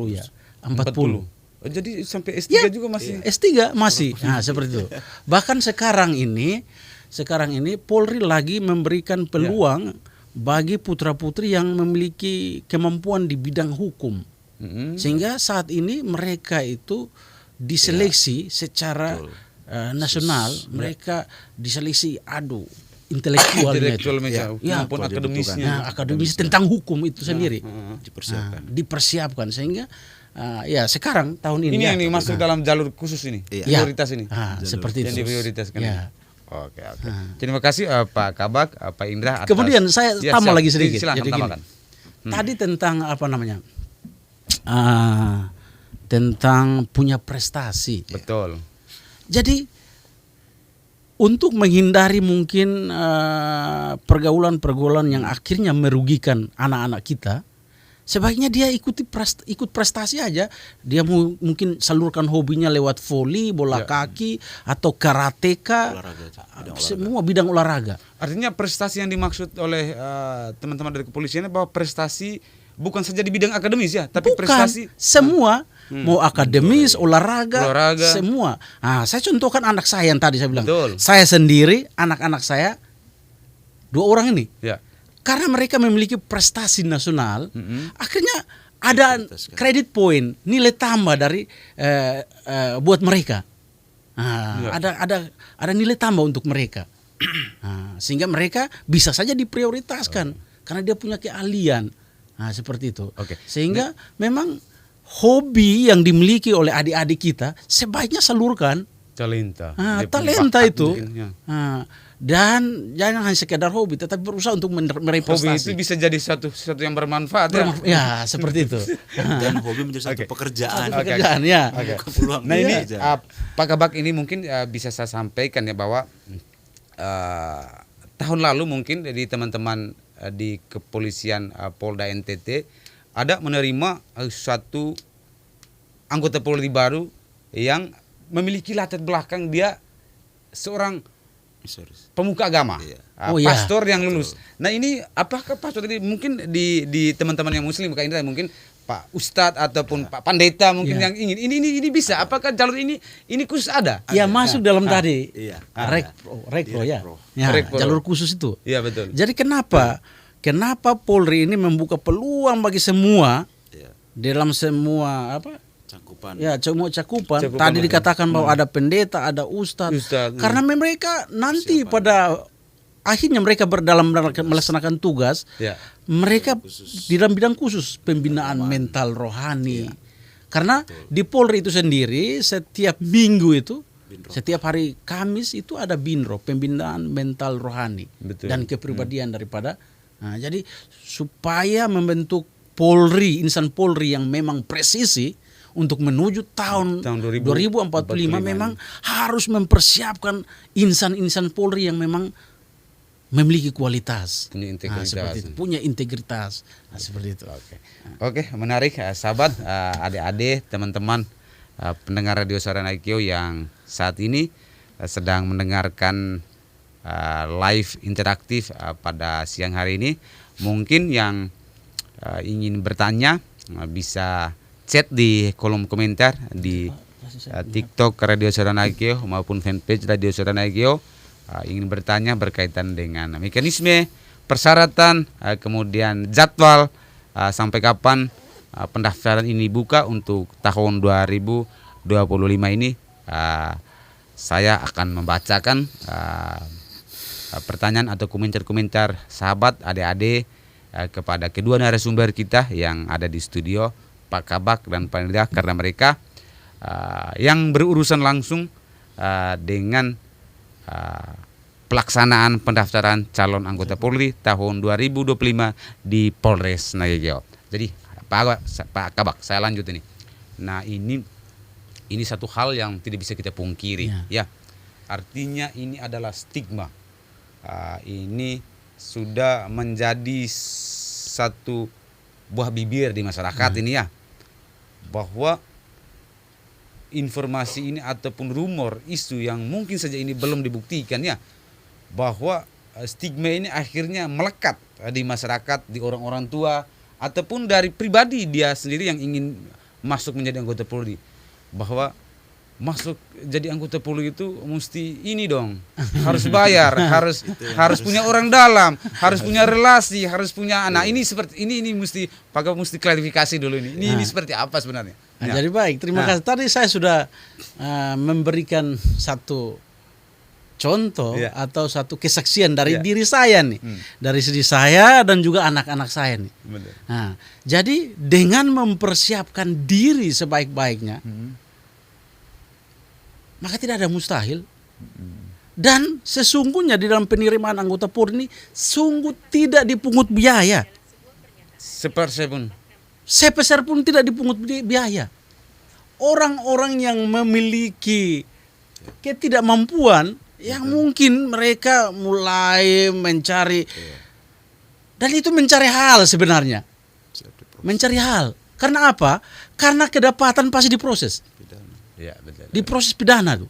ya. 40. Jadi sampai S3 juga masih. S3 masih. Seperti itu. Bahkan sekarang ini Polri lagi memberikan peluang bagi putra-putri yang memiliki kemampuan di bidang hukum. Sehingga saat ini mereka itu diseleksi secara nasional, mereka diseleksi intelektualnya maupun akademisnya. Akademis tentang hukum itu sendiri dipersiapkan sehingga sekarang tahun ini yang masuk dalam jalur khusus ini, prioritas ini. Seperti yang diprioritaskan. Oke. Terima kasih Pak Kabak, Pak Indra. Kemudian saya tambah lagi sedikit. Silakan tambahkan. Tadi tentang tentang punya prestasi. Betul. Jadi untuk menghindari mungkin pergaulan-pergaulan yang akhirnya merugikan anak-anak kita, Sebaiknya dia ikut prestasi aja. Dia mungkin salurkan hobinya lewat voli, bola kaki, atau karateka, semua bidang olahraga. Artinya prestasi yang dimaksud oleh teman-teman dari kepolisian bahwa prestasi bukan saja di bidang akademis ya, tapi Bukan, prestasi semua, mau akademis, olahraga, semua. Nah, saya contohkan anak saya yang tadi saya bilang. Betul. Saya sendiri, anak-anak saya 2 orang ini. Ya. Karena mereka memiliki prestasi nasional, akhirnya ada credit point, nilai tambah dari buat mereka. Ada nilai tambah untuk mereka, sehingga mereka bisa saja diprioritaskan karena dia punya keahlian, seperti itu. Sehingga memang hobi yang dimiliki oleh adik-adik kita sebaiknya salurkan. Talenta. Talenta itu. Dan jangan hanya sekedar hobi, tetapi berusaha untuk meraih prestasi. Hobi itu bisa jadi sesuatu yang bermanfaat ya seperti itu. Dan hobi menjadi satu pekerjaan. Pekerjaan ya. Nah ini Pak Kabak ini mungkin bisa saya sampaikan ya bahwa tahun lalu mungkin di teman-teman di kepolisian Polda NTT ada menerima suatu anggota Polri baru yang memiliki latar belakang dia seorang pemuka agama, pastor yang lulus. Nah ini apakah pastor ini mungkin di teman-teman yang muslim bukan ini mungkin Pak Ustadz ataupun Pak Pendeta mungkin yang ingin ini bisa? Apakah jalur ini khusus ada? Ya masuk dalam tadi rekpro ya, jalur khusus itu. Iya betul. Jadi kenapa Polri ini membuka peluang bagi semua dalam semua cakupan. Ya, semua cakupan. Tadi dikatakan bahwa ada pendeta, ada ustadz. Karena mereka nanti pada akhirnya mereka dalam melaksanakan tugas, mereka di dalam bidang khusus pembinaan mental rohani. Karena di Polri itu sendiri setiap minggu itu, setiap hari Kamis itu ada binro, pembinaan mental rohani dan kepribadian daripada. Nah, jadi supaya membentuk Polri, insan Polri yang memang presisi untuk menuju tahun 2045 memang harus mempersiapkan insan-insan Polri yang memang memiliki kualitas, punya integritas, seperti itu. Oke, menarik sahabat, adik-adik, teman-teman pendengar Radio Suara Naikio yang saat ini sedang mendengarkan live interaktif pada siang hari ini. Mungkin yang ingin bertanya bisa chat di kolom komentar di TikTok Radio Suara Naikio maupun fanpage Radio Suara Naikio. Ingin bertanya berkaitan dengan mekanisme, persyaratan, kemudian jadwal sampai kapan pendaftaran ini buka untuk tahun 2025 ini. Saya akan membacakan pertanyaan atau komentar-komentar sahabat adik-adik kepada kedua narasumber kita yang ada di studio, Pak Kabak dan Pak Nida, karena mereka yang berurusan langsung dengan pelaksanaan pendaftaran calon anggota Polri tahun 2025 di Polres Naikio. Jadi Pak Kabak, saya lanjut ini. Nah ini satu hal yang tidak bisa kita pungkiri, ya. Artinya ini adalah stigma. Ini sudah menjadi satu buah bibir di masyarakat ini ya, bahwa informasi ini ataupun rumor, isu yang mungkin saja ini belum dibuktikan ya, bahwa stigma ini akhirnya melekat di masyarakat, di orang-orang tua ataupun dari pribadi dia sendiri yang ingin masuk menjadi anggota Polri, bahwa masuk jadi anggota Polri itu mesti ini dong, harus bayar, harus punya orang dalam, harus punya relasi, harus punya anak. Ini seperti ini mesti mesti klarifikasi dulu ini. Ini seperti apa sebenarnya? Nah, jadi baik, terima kasih. Tadi saya sudah memberikan satu contoh atau satu kesaksian dari diri saya nih, dari segi saya dan juga anak-anak saya nih. Nah, jadi dengan mempersiapkan diri sebaik-baiknya, maka tidak ada mustahil. Dan sesungguhnya di dalam penerimaan anggota Polri ini sungguh tidak dipungut biaya. Sepeser pun tidak dipungut biaya. Orang-orang yang memiliki ketidakmampuan, yang mungkin mereka mulai mencari, dan itu mencari hal sebenarnya. Mencari hal. Karena apa? Karena kedapatan pasti diproses. Pidana Ya, betul. Diproses pidana tuh.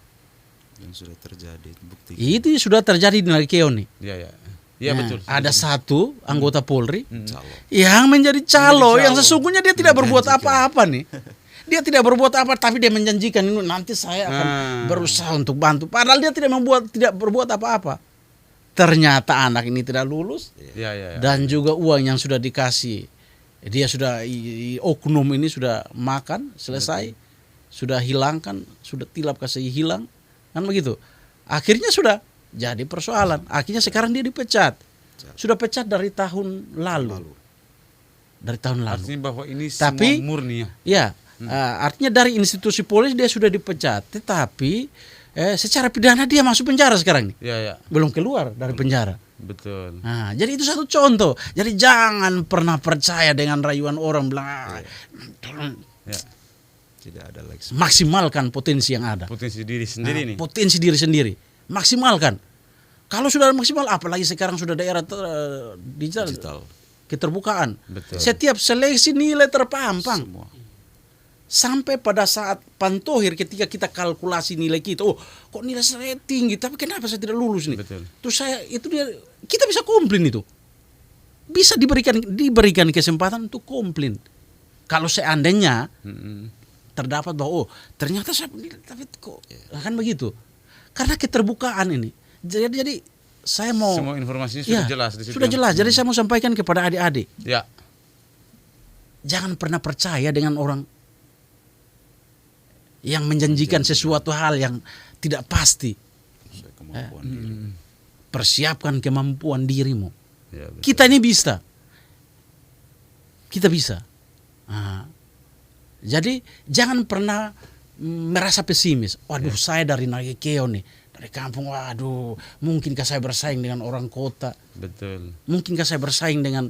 yang sudah terjadi bukti. Itu sudah terjadi di Nagekeo nih. Ya, ya. Ya, Nah, betul. ada satu anggota Polri Calo. yang menjadi calo, Menjadi yang calo. sesungguhnya dia tidak berbuat Menjanjikan. apa-apa nih. Dia tidak berbuat apa, tapi dia menjanjikan nanti saya akan berusaha untuk bantu. Padahal dia tidak berbuat apa-apa. Ternyata anak ini tidak lulus Ya, ya, ya. dan juga uang yang sudah dikasih, dia sudah oknum ini sudah makan selesai, sudah hilangkan, sudah tilap kasih hilang, kan begitu. Akhirnya sudah jadi persoalan. Akhirnya sekarang dia dipecat. Sudah pecat dari tahun lalu. Dari tahun lalu. Artinya bahwa ini Tapi- semua murni ya. Ya, artinya dari institusi polisi dia sudah dipecat, tetapi secara pidana dia masuk penjara sekarang nih. Ya, ya. Belum keluar dari penjara. Betul. Nah, jadi itu satu contoh. Jadi jangan pernah percaya dengan rayuan orang bilang, tolong Ya. Tidak ada lagi. maksimalkan potensi yang ada. Potensi diri sendiri nih. Potensi diri sendiri, maksimalkan. Kalau sudah maksimal, apalagi sekarang sudah daerah digital, keterbukaan. Betul. Setiap seleksi nilai terpampang. Semua. Sampai pada saat pantohir ketika kita kalkulasi nilai kita, oh kok nilai saya tinggi, tapi kenapa saya tidak lulus nih? Betul. Terus kita bisa komplain itu, bisa diberikan kesempatan untuk komplain. Kalau seandainya Mm-mm. terdapat bahwa oh ternyata saya tapi kok kan begitu, karena keterbukaan ini. Jadi saya mau Semua informasinya sudah ya, jelas di situ. sudah jelas. Jadi saya mau sampaikan kepada adik-adik, Ya. jangan pernah percaya dengan orang yang menjanjikan sesuatu hal yang tidak pasti. Sesuai kemampuan diri. Persiapkan kemampuan dirimu. Ya, betul. Kita ini bisa. Kita bisa. Nah, jadi jangan pernah merasa pesimis. Waduh, saya dari Nagekeo nih, dari kampung. Waduh, mungkinkah saya bersaing dengan orang kota? Betul. Mungkinkah saya bersaing dengan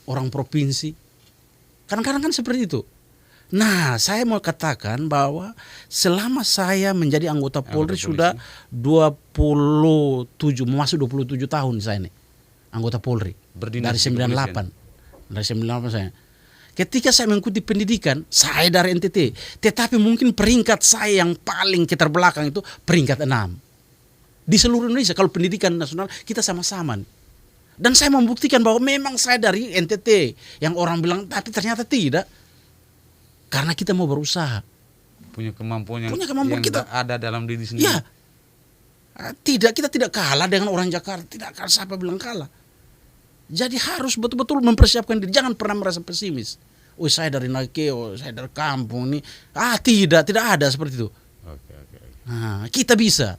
orang provinsi? Kadang-kadang kan seperti itu. Nah, saya mau katakan bahwa selama saya menjadi anggota Polri polisi. sudah 27, masuk 27 tahun saya nih. Anggota Polri. Berdinas Dari di 98. Dari 98 saya. Ketika saya mengikuti pendidikan, saya dari NTT. Tetapi mungkin peringkat saya yang paling keterbelakang itu peringkat 6. Di seluruh Indonesia, kalau pendidikan nasional, kita sama-sama nih. Dan saya membuktikan bahwa memang saya dari NTT. Yang orang bilang, tapi ternyata tidak. Karena kita mau berusaha. Punya kemampuan yang, Punya kemampuan yang kita. ada dalam diri sendiri. Ya, kita tidak kalah dengan orang Jakarta. Tidak kalah, siapa bilang kalah. Jadi harus betul-betul mempersiapkan diri. Jangan pernah merasa pesimis. Oh, saya dari Nagekeo, saya dari kampung ini. Tidak ada seperti itu. Oke, oke. Nah, kita bisa.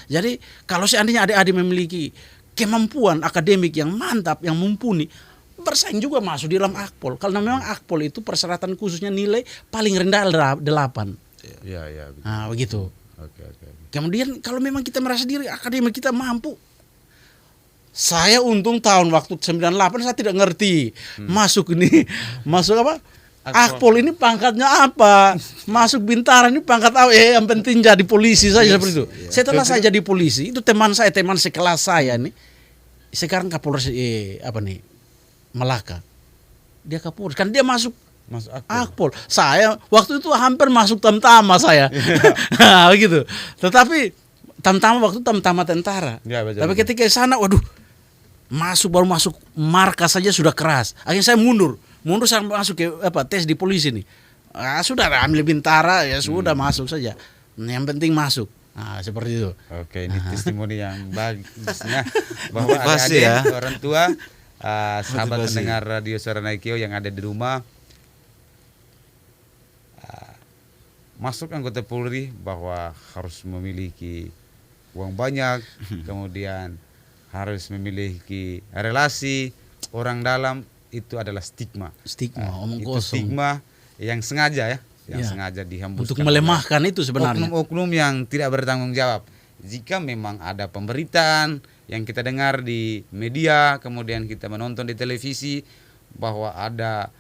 Jadi kalau seandainya adik-adik memiliki kemampuan akademik yang mantap, yang mumpuni, bersaing juga masuk di dalam Akpol. Karena memang Akpol itu persyaratan khususnya nilai paling rendah 8. Ya, ya. Betul. Nah, begitu. Oke, oke. Kemudian kalau memang kita merasa diri akademik kita mampu. Saya untung tahun waktu 98 saya tidak ngerti. Masuk apa? Akpol ini pangkatnya apa? Masuk Bintara ini pangkat apa? Yang penting jadi polisi saja seperti itu. Setelah saya jadi polisi, itu teman sekelas saya nih. Sekarang Kapolres Malaka. Dia Kapolres kan dia masuk Mas Akpol. Saya waktu itu hampir masuk Tamtama saya. Nah, begitu. Tetapi Tamtama waktu Tamtama tentara. Ya, betul, Tapi betul. ketika di sana waduh, baru masuk markas saja sudah keras. Akhirnya saya mundur saya masuk ke tes di polisi nih. Sudah ambil Bintara ya sudah masuk saja. Yang penting masuk. Nah, seperti itu. Oke, ini testimoni yang bagusnya bahwa Motivasi adik-adik, ya. orang tua, sahabat Motivasi. pendengar Radio Suara Nagekeo yang ada di rumah, masuk anggota Polri bahwa harus memiliki uang banyak, kemudian harus memiliki relasi orang dalam, itu adalah stigma. Stigma, omong Itu kosong. stigma yang sengaja yang Ya. sengaja dihembuskan Untuk melemahkan itu sebenarnya. oknum-oknum yang tidak bertanggung jawab. Jika memang ada pemberitaan yang kita dengar di media, kemudian kita menonton di televisi bahwa ada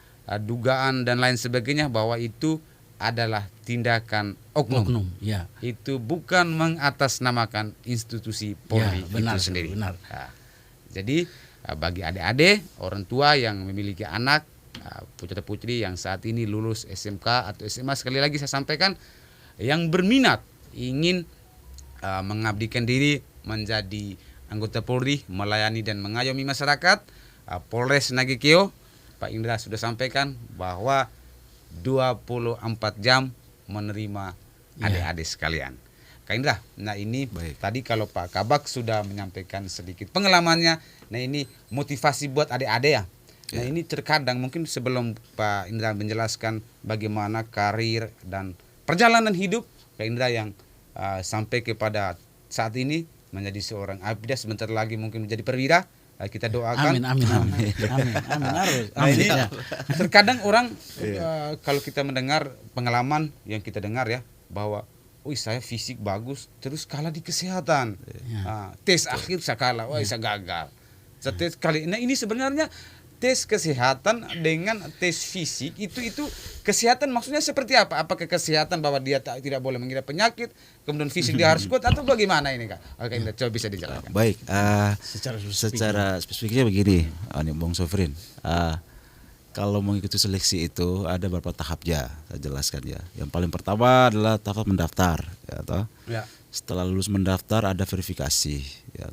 dugaan dan lain sebagainya, bahwa itu adalah tindakan oknum. Ya. Itu bukan mengatasnamakan institusi Polri Ya, benar, itu sendiri. benar. Nah, jadi bagi adik-adik, orang tua yang memiliki anak putra-putri yang saat ini lulus SMK atau SMA, sekali lagi saya sampaikan, yang berminat ingin mengabdikan diri menjadi anggota Polri, melayani dan mengayomi masyarakat, Polres Nagekeo, Pak Indra sudah sampaikan bahwa 24 jam menerima adik-adik sekalian. Kak Indra, nah ini tadi kalau Pak Kabak sudah menyampaikan sedikit pengalamannya, nah ini motivasi buat adik-adik ya. Nah ini terkadang mungkin sebelum Pak Indra menjelaskan bagaimana karir dan perjalanan hidup Kak Indra yang sampai kepada saat ini menjadi seorang abdi, sebentar lagi mungkin menjadi perwira. Kita doakan. Amin harus. Ini terkadang orang kalau kita mendengar pengalaman yang kita dengar ya, bahwa saya fisik bagus terus kalah di kesehatan. Tes akhir saya kalah, saya gagal. Tes kali. Nah ini sebenarnya tes kesehatan dengan tes fisik itu kesehatan maksudnya seperti apa? Apakah kesehatan bahwa dia tidak boleh mengidap penyakit, kemudian fisik dia harus kuat, atau bagaimana ini Kak? Oke, coba bisa dijelaskan. Baik, secara spesifiknya begini, Bung Sofrin. Kalau mengikuti seleksi itu ada beberapa tahap ya, saya jelaskan ya. Yang paling pertama adalah tahap mendaftar, ya toh. Ya. Setelah lulus mendaftar ada verifikasi, ya.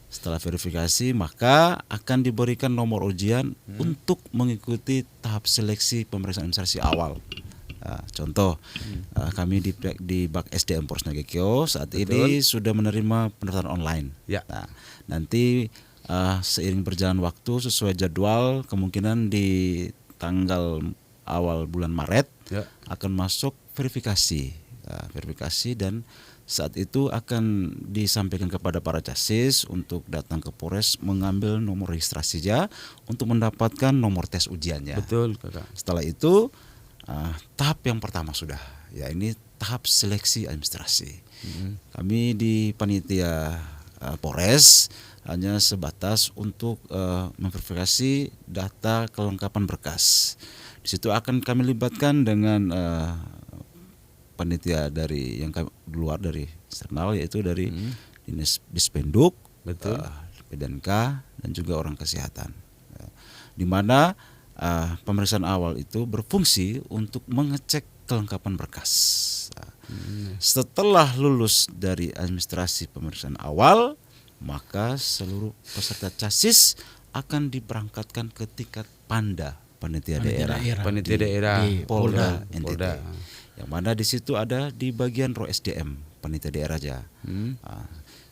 Setelah verifikasi maka akan diberikan nomor ujian untuk mengikuti tahap seleksi pemeriksaan administrasi awal. Contoh, kami di Bak SDM Polres Nagekeo saat ini sudah menerima pendaftaran online. Ya. Nah, nanti seiring berjalan waktu sesuai jadwal, kemungkinan di tanggal awal bulan Maret akan masuk verifikasi, dan saat itu akan disampaikan kepada para casis untuk datang ke Polres mengambil nomor registrasinya untuk mendapatkan nomor tes ujiannya. Betul, Kakak. Setelah itu tahap yang pertama sudah, ya ini tahap seleksi administrasi. Kami di panitia Polres hanya sebatas untuk memverifikasi data kelengkapan berkas. Di situ akan kami libatkan dengan panitia dari yang luar dari eksternal, yaitu dari Dinas Dispenduk, PDNK dan juga orang kesehatan. Di mana pemeriksaan awal itu berfungsi untuk mengecek kelengkapan berkas. Setelah lulus dari administrasi pemeriksaan awal, maka seluruh peserta casis akan diberangkatkan ke tingkat Panda, panitia daerah di Polda NTT. Yang mana di situ ada di bagian Ro SDM panitia daerah aja.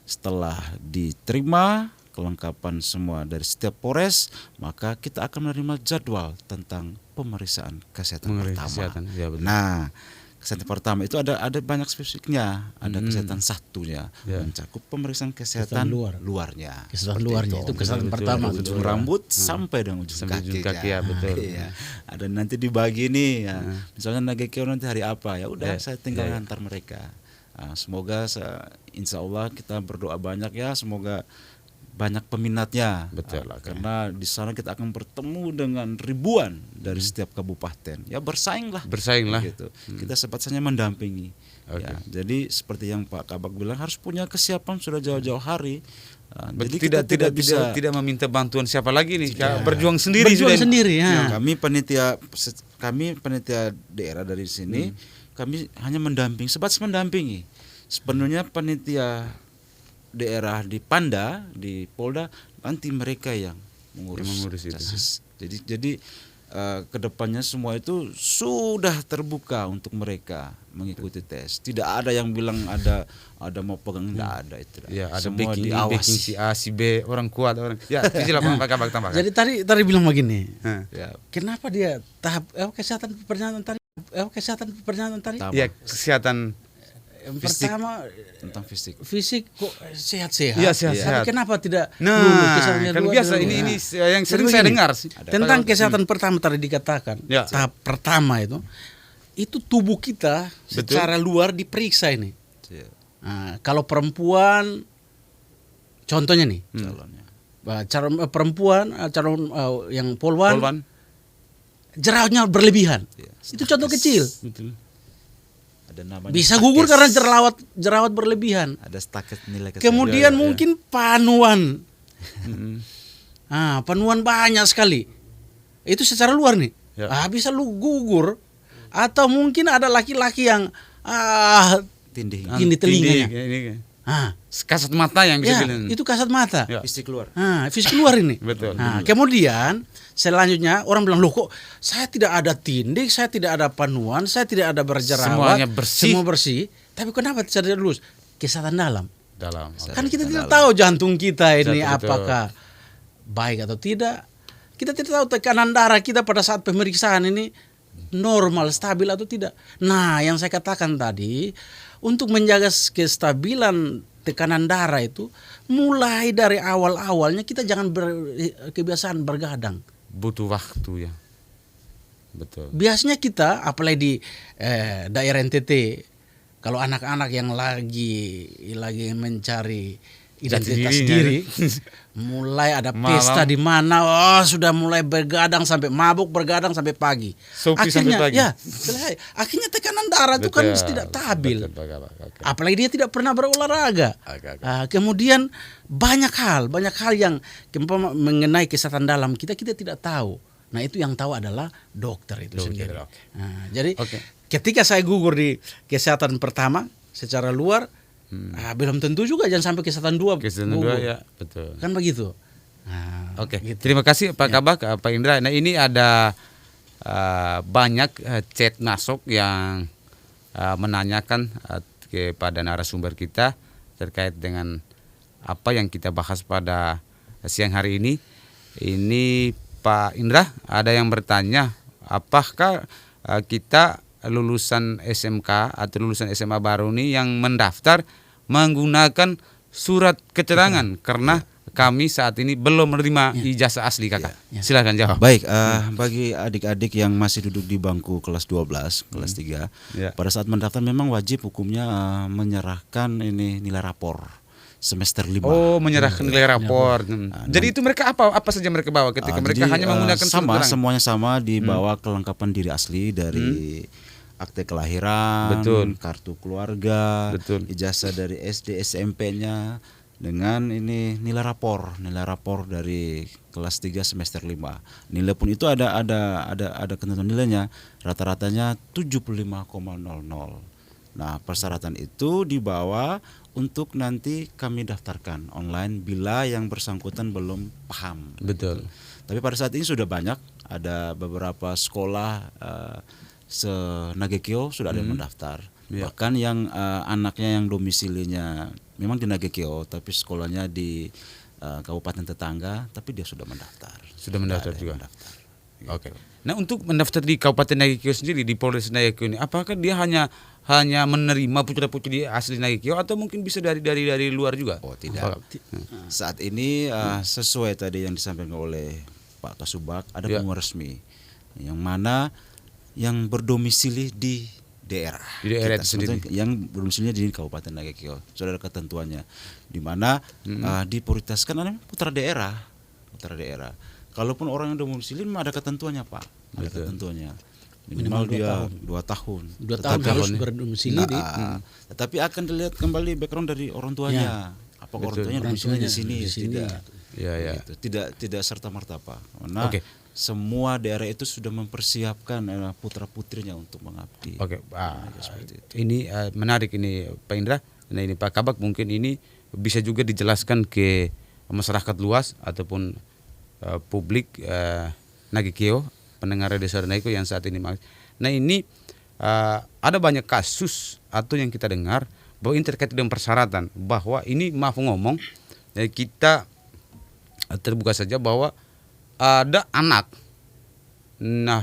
Setelah diterima kelengkapan semua dari setiap Polres, maka kita akan menerima jadwal tentang pemeriksaan kesehatan pertama. Ya, nah, kesehatan pertama itu ada banyak spesifiknya. Ada kesehatan satunya, mencakup pemeriksaan kesehatan luarnya. Kesehatan luarnya itu kesehatan pertama. Ujung rambut sampai dengan ujung kaki. Ya, betul. Ada nanti dibagi nih, ya. Misalnya Nagekeo nanti hari apa, ya udah saya tinggal antar mereka. Semoga insya Allah kita berdoa banyak ya, semoga banyak peminatnya. Betul. Karena di sana kita akan bertemu dengan ribuan dari setiap kabupaten. Ya bersaing lah. Gitu. Kita sepatutnya mendampingi. Ya, jadi seperti yang Pak Kabak bilang, harus punya kesiapan sudah jauh-jauh hari. Jadi tidak meminta bantuan siapa lagi nih, berjuang sendiri. Ya. Kami panitia daerah dari sini, kami hanya mendampingi, sebatas mendampingi. Sepenuhnya panitia daerah di Panda, di Polda, nanti mereka yang mengurus itu. Jadi kedepannya semua itu sudah terbuka untuk mereka mengikuti tes. Tidak ada yang bilang ada mau pegang, tidak ada itu. Ya, ada semua backing si A, si B, orang kuat, orang. Ya, silakan Pak Kabak tambahkan. Jadi tadi bilang begini. Kenapa dia tahap kesehatan pernyataan tadi? Ya, kesehatan fisik. Pertama tentang fisik kok sehat-sehat. Iya, sehat-sehat. Tapi kenapa tidak lulus kesehatan kan luar? Biasa ini yang sering saya dengar tentang kesehatan pertama tadi dikatakan. Tahap pertama itu tubuh kita secara luar diperiksa ini. Nah, kalau perempuan contohnya nih. Perempuan calon yang polwan. Jerawatnya berlebihan. Itu contoh kecil. Betul. Bisa gugur karena jerawat berlebihan. Ada staket nilai kesehatan. Kemudian mungkin panuan. Panuan banyak sekali. Itu secara luar nih. Ya. Bisa lu gugur. Atau mungkin ada laki-laki yang Tindih. Ini telinganya. Ini. Ah, Kasat mata yang bisa ya, bilang. itu kasat mata. Ya. Fisik keluar. Fisik keluar ini. Betul. Nah, kemudian selanjutnya orang bilang, loh kok saya tidak ada tindik, saya tidak ada panuan, saya tidak ada berjerawat, Semuanya bersih. semua bersih. Tapi kenapa tidak lulus? Kesehatan dalam. Dalam. Kan kita tidak tahu jantung kita ini Betul. apakah baik atau tidak. Kita tidak tahu tekanan darah kita pada saat pemeriksaan ini normal, stabil atau tidak. Nah, yang saya katakan tadi, untuk menjaga kestabilan tekanan darah itu, mulai dari awal-awalnya kita jangan kebiasaan bergadang. Butuh waktu ya. Betul. Biasanya kita, apalagi di daerah NTT, kalau anak-anak yang lagi mencari identitas Jati diri, dirinya. mulai ada Malam. pesta di mana, sudah mulai bergadang sampai mabuk, bergadang sampai pagi. Sopi sampai pagi. Ya, selesai. Akhirnya tekanan darah itu kan Betul. tidak stabil. Betul, Oke. Apalagi dia tidak pernah berolahraga. Oke. Kemudian banyak hal yang mengenai kesehatan dalam kita tidak tahu. Nah, itu yang tahu adalah dokter itu Dokter, sendiri. oke. Nah, jadi Oke. ketika saya gugur di kesehatan pertama secara luar, belum tentu juga jangan sampai kesehatan dua. Kesehatan gugur. dua ya, betul. Kan begitu. Nah, Oke, gitu. terima kasih Pak Kabak, Pak Indra. Nah ini ada banyak chat masuk yang menanyakan kepada narasumber kita terkait dengan apa yang kita bahas pada siang hari ini. Ini Pak Indra, ada yang bertanya, apakah kita lulusan SMK atau lulusan SMA baru ini yang mendaftar menggunakan surat keterangan karena kami saat ini belum menerima ijazah asli, Kakak. Silakan jawab. Baik, bagi adik-adik yang masih duduk di bangku kelas 12, kelas 3, Ya. pada saat mendaftar memang wajib hukumnya menyerahkan ini nilai rapor semester 5. Oh, menyerahkan nilai rapor. Jadi itu mereka apa saja mereka bawa ketika mereka hanya menggunakan surat sama, keterangan? semuanya sama, dibawa kelengkapan diri asli dari akte kelahiran, Betul. kartu keluarga, Betul. ijazah dari SD SMP-nya, dengan ini nilai rapor dari kelas 3 semester 5. Nilai pun itu ada ketentuan nilainya, rata-ratanya 75,00. Nah, persyaratan itu dibawa untuk nanti kami daftarkan online bila yang bersangkutan belum paham. Betul. Tapi pada saat ini sudah banyak, ada beberapa sekolah se-Nagekeo sudah ada yang mendaftar. Ya. Bahkan yang anaknya yang domisilinya memang di Nagekeo tapi sekolahnya di kabupaten tetangga, tapi dia sudah mendaftar. Sudah mendaftar Ada yang juga. mendaftar. Oke. Nah, untuk mendaftar di Kabupaten Nagekeo sendiri, di Polres Nagekeo ini, apakah dia hanya menerima putra-putri asli Nagekeo atau mungkin bisa dari luar juga? Oh, tidak. Saat ini sesuai tadi yang disampaikan oleh Pak Kasubag, ada pengumuman resmi yang mana yang berdomisili di daerah. Di daerah itu sendiri. Yang berdomisilinya di Kabupaten Nagekeo. Sudah ada ketentuannya di mana diprioritaskan adalah putra daerah. Kalaupun orang yang domisili memang ada ketentuannya, Pak. Ada ketentuannya. Minimal dia 2 tahun. 2 tahun harus berdomisili di. Tetapi akan dilihat kembali background dari orang tuanya. Apakah orang tuanya domisili di sini? Tidak. Ya. Gitu. Tidak serta-merta, Pak. Karena semua daerah itu sudah mempersiapkan putra-putrinya untuk mengabdi. Oke. Ini menarik ini Pak Indra. Nah, ini Pak Kabak, mungkin ini bisa juga dijelaskan ke masyarakat luas ataupun publik Nagekeo, pendengar Radio Suara Nagekeo yang saat ini. Nah, ini ada banyak kasus atau yang kita dengar bahwa ini terkait dengan persyaratan, bahwa ini maaf ngomong, kita terbuka saja bahwa ada anak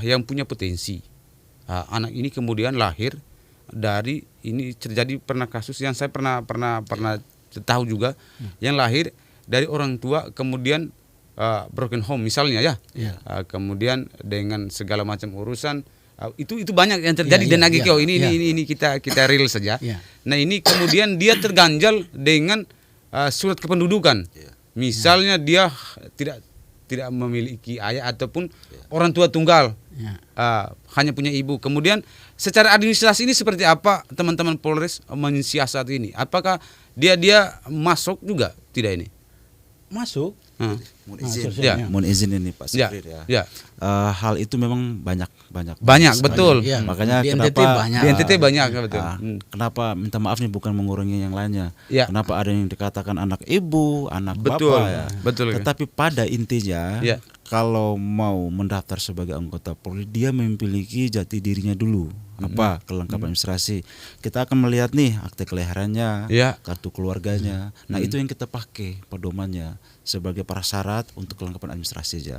yang punya potensi. Anak ini kemudian lahir dari ini, terjadi pernah kasus yang saya pernah tahu juga, yang lahir dari orang tua kemudian broken home misalnya ya. Kemudian dengan segala macam urusan, itu banyak yang terjadi di Nagekeo. Ini kita real saja. Nah, ini kemudian dia terganjal dengan surat kependudukan. Misalnya dia tidak memiliki ayah ataupun orang tua tunggal, hanya punya ibu. Kemudian secara administrasi ini seperti apa teman-teman Polres mensiasat ini? Apakah dia masuk juga tidak ini? masuk. Mohon izin, Ya. mohon izin ini Pak Ya, Sigrid ya. ya. Hal itu memang banyak Banyak, betul. Iya. Makanya Di NTT kenapa banyak. Di NTT banyak, betul. Kenapa minta maaf nih bukan mengurangi yang lainnya. Ya. Kenapa ada yang dikatakan anak ibu, anak Betul, bapak ya. betul. Tetapi pada intinya Ya. kalau mau mendaftar sebagai anggota Polri dia memiliki jati dirinya dulu. Apa kelengkapan administrasi. Kita akan melihat nih akte kelahirannya, Ya. kartu keluarganya. Nah, itu yang kita pakai pedomannya sebagai prasyarat untuk kelengkapan administrasi aja.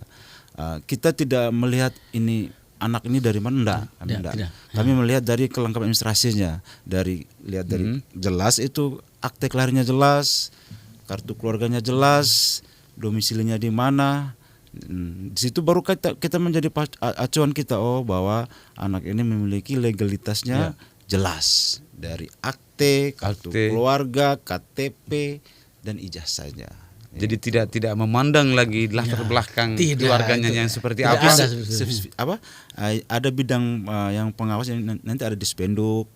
Kita tidak melihat ini anak ini dari mana, enggak, kami enggak. tidak. Kami melihat dari kelengkapan administrasinya, dari lihat dari jelas itu akte kelahirannya jelas, kartu keluarganya jelas, domisilinya di mana. Di situ baru kita menjadi acuan kita, oh bahwa anak ini memiliki legalitasnya jelas dari akte, kartu keluarga, KTP dan ijazahnya. Jadi tidak memandang lagi latar belakang keluarganya yang seperti Tidak apa. ada. Ada bidang yang pengawas yang nanti ada di Spenduk.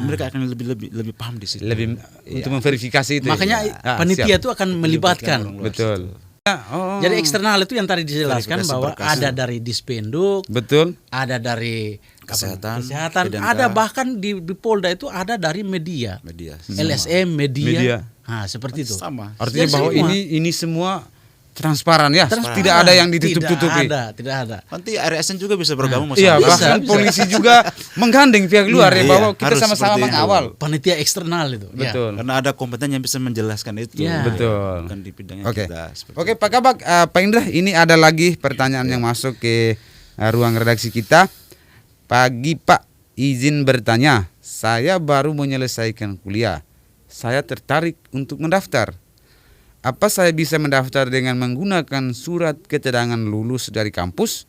Mereka akan lebih paham di situ. Lebih untuk memverifikasi itu. Makanya panitia itu akan melibatkan. Betul. Oh. Jadi eksternal itu yang tadi dijelaskan Verifikasi bahwa berkas. ada dari Dispenduk, Betul. ada dari Kesehatan, PDNK. ada bahkan di Polda itu ada dari media. LSM media. Media. Nah, seperti itu. Sama. Artinya Jadi bahwa semua. ini semua transparan ya. Transparan. Tidak ada yang ditutup-tutupi. Tidak ada. Nanti RSN juga bisa bergabung Iya, masalah. bahkan Bisa. polisi juga menggandeng pihak luar ya Iya, bahwa kita harus sama-sama seperti itu. mengawal. Panitia eksternal itu. Ya. Betul. Karena ada kompeten yang bisa menjelaskan itu. Ya. Betul. Bukan di bidangnya Oke. kita. seperti Oke, itu. Pak Kabak, Pak Indra, ini ada lagi pertanyaan yang masuk ke ruang redaksi kita. Pagi Pak, izin bertanya. Saya baru menyelesaikan kuliah. Saya tertarik untuk mendaftar. Apa saya bisa mendaftar dengan menggunakan surat keterangan lulus dari kampus?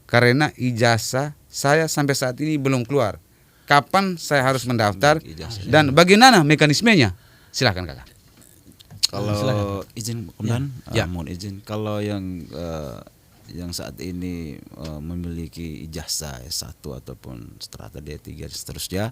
Karena ijazah saya sampai saat ini belum keluar. Kapan saya harus mendaftar dan bagaimana mekanismenya? Silakan Kakak. Kalau izin kemudian Ya. mohon izin kalau yang saat ini memiliki ijazah S1 ataupun strata D3 dan seterusnya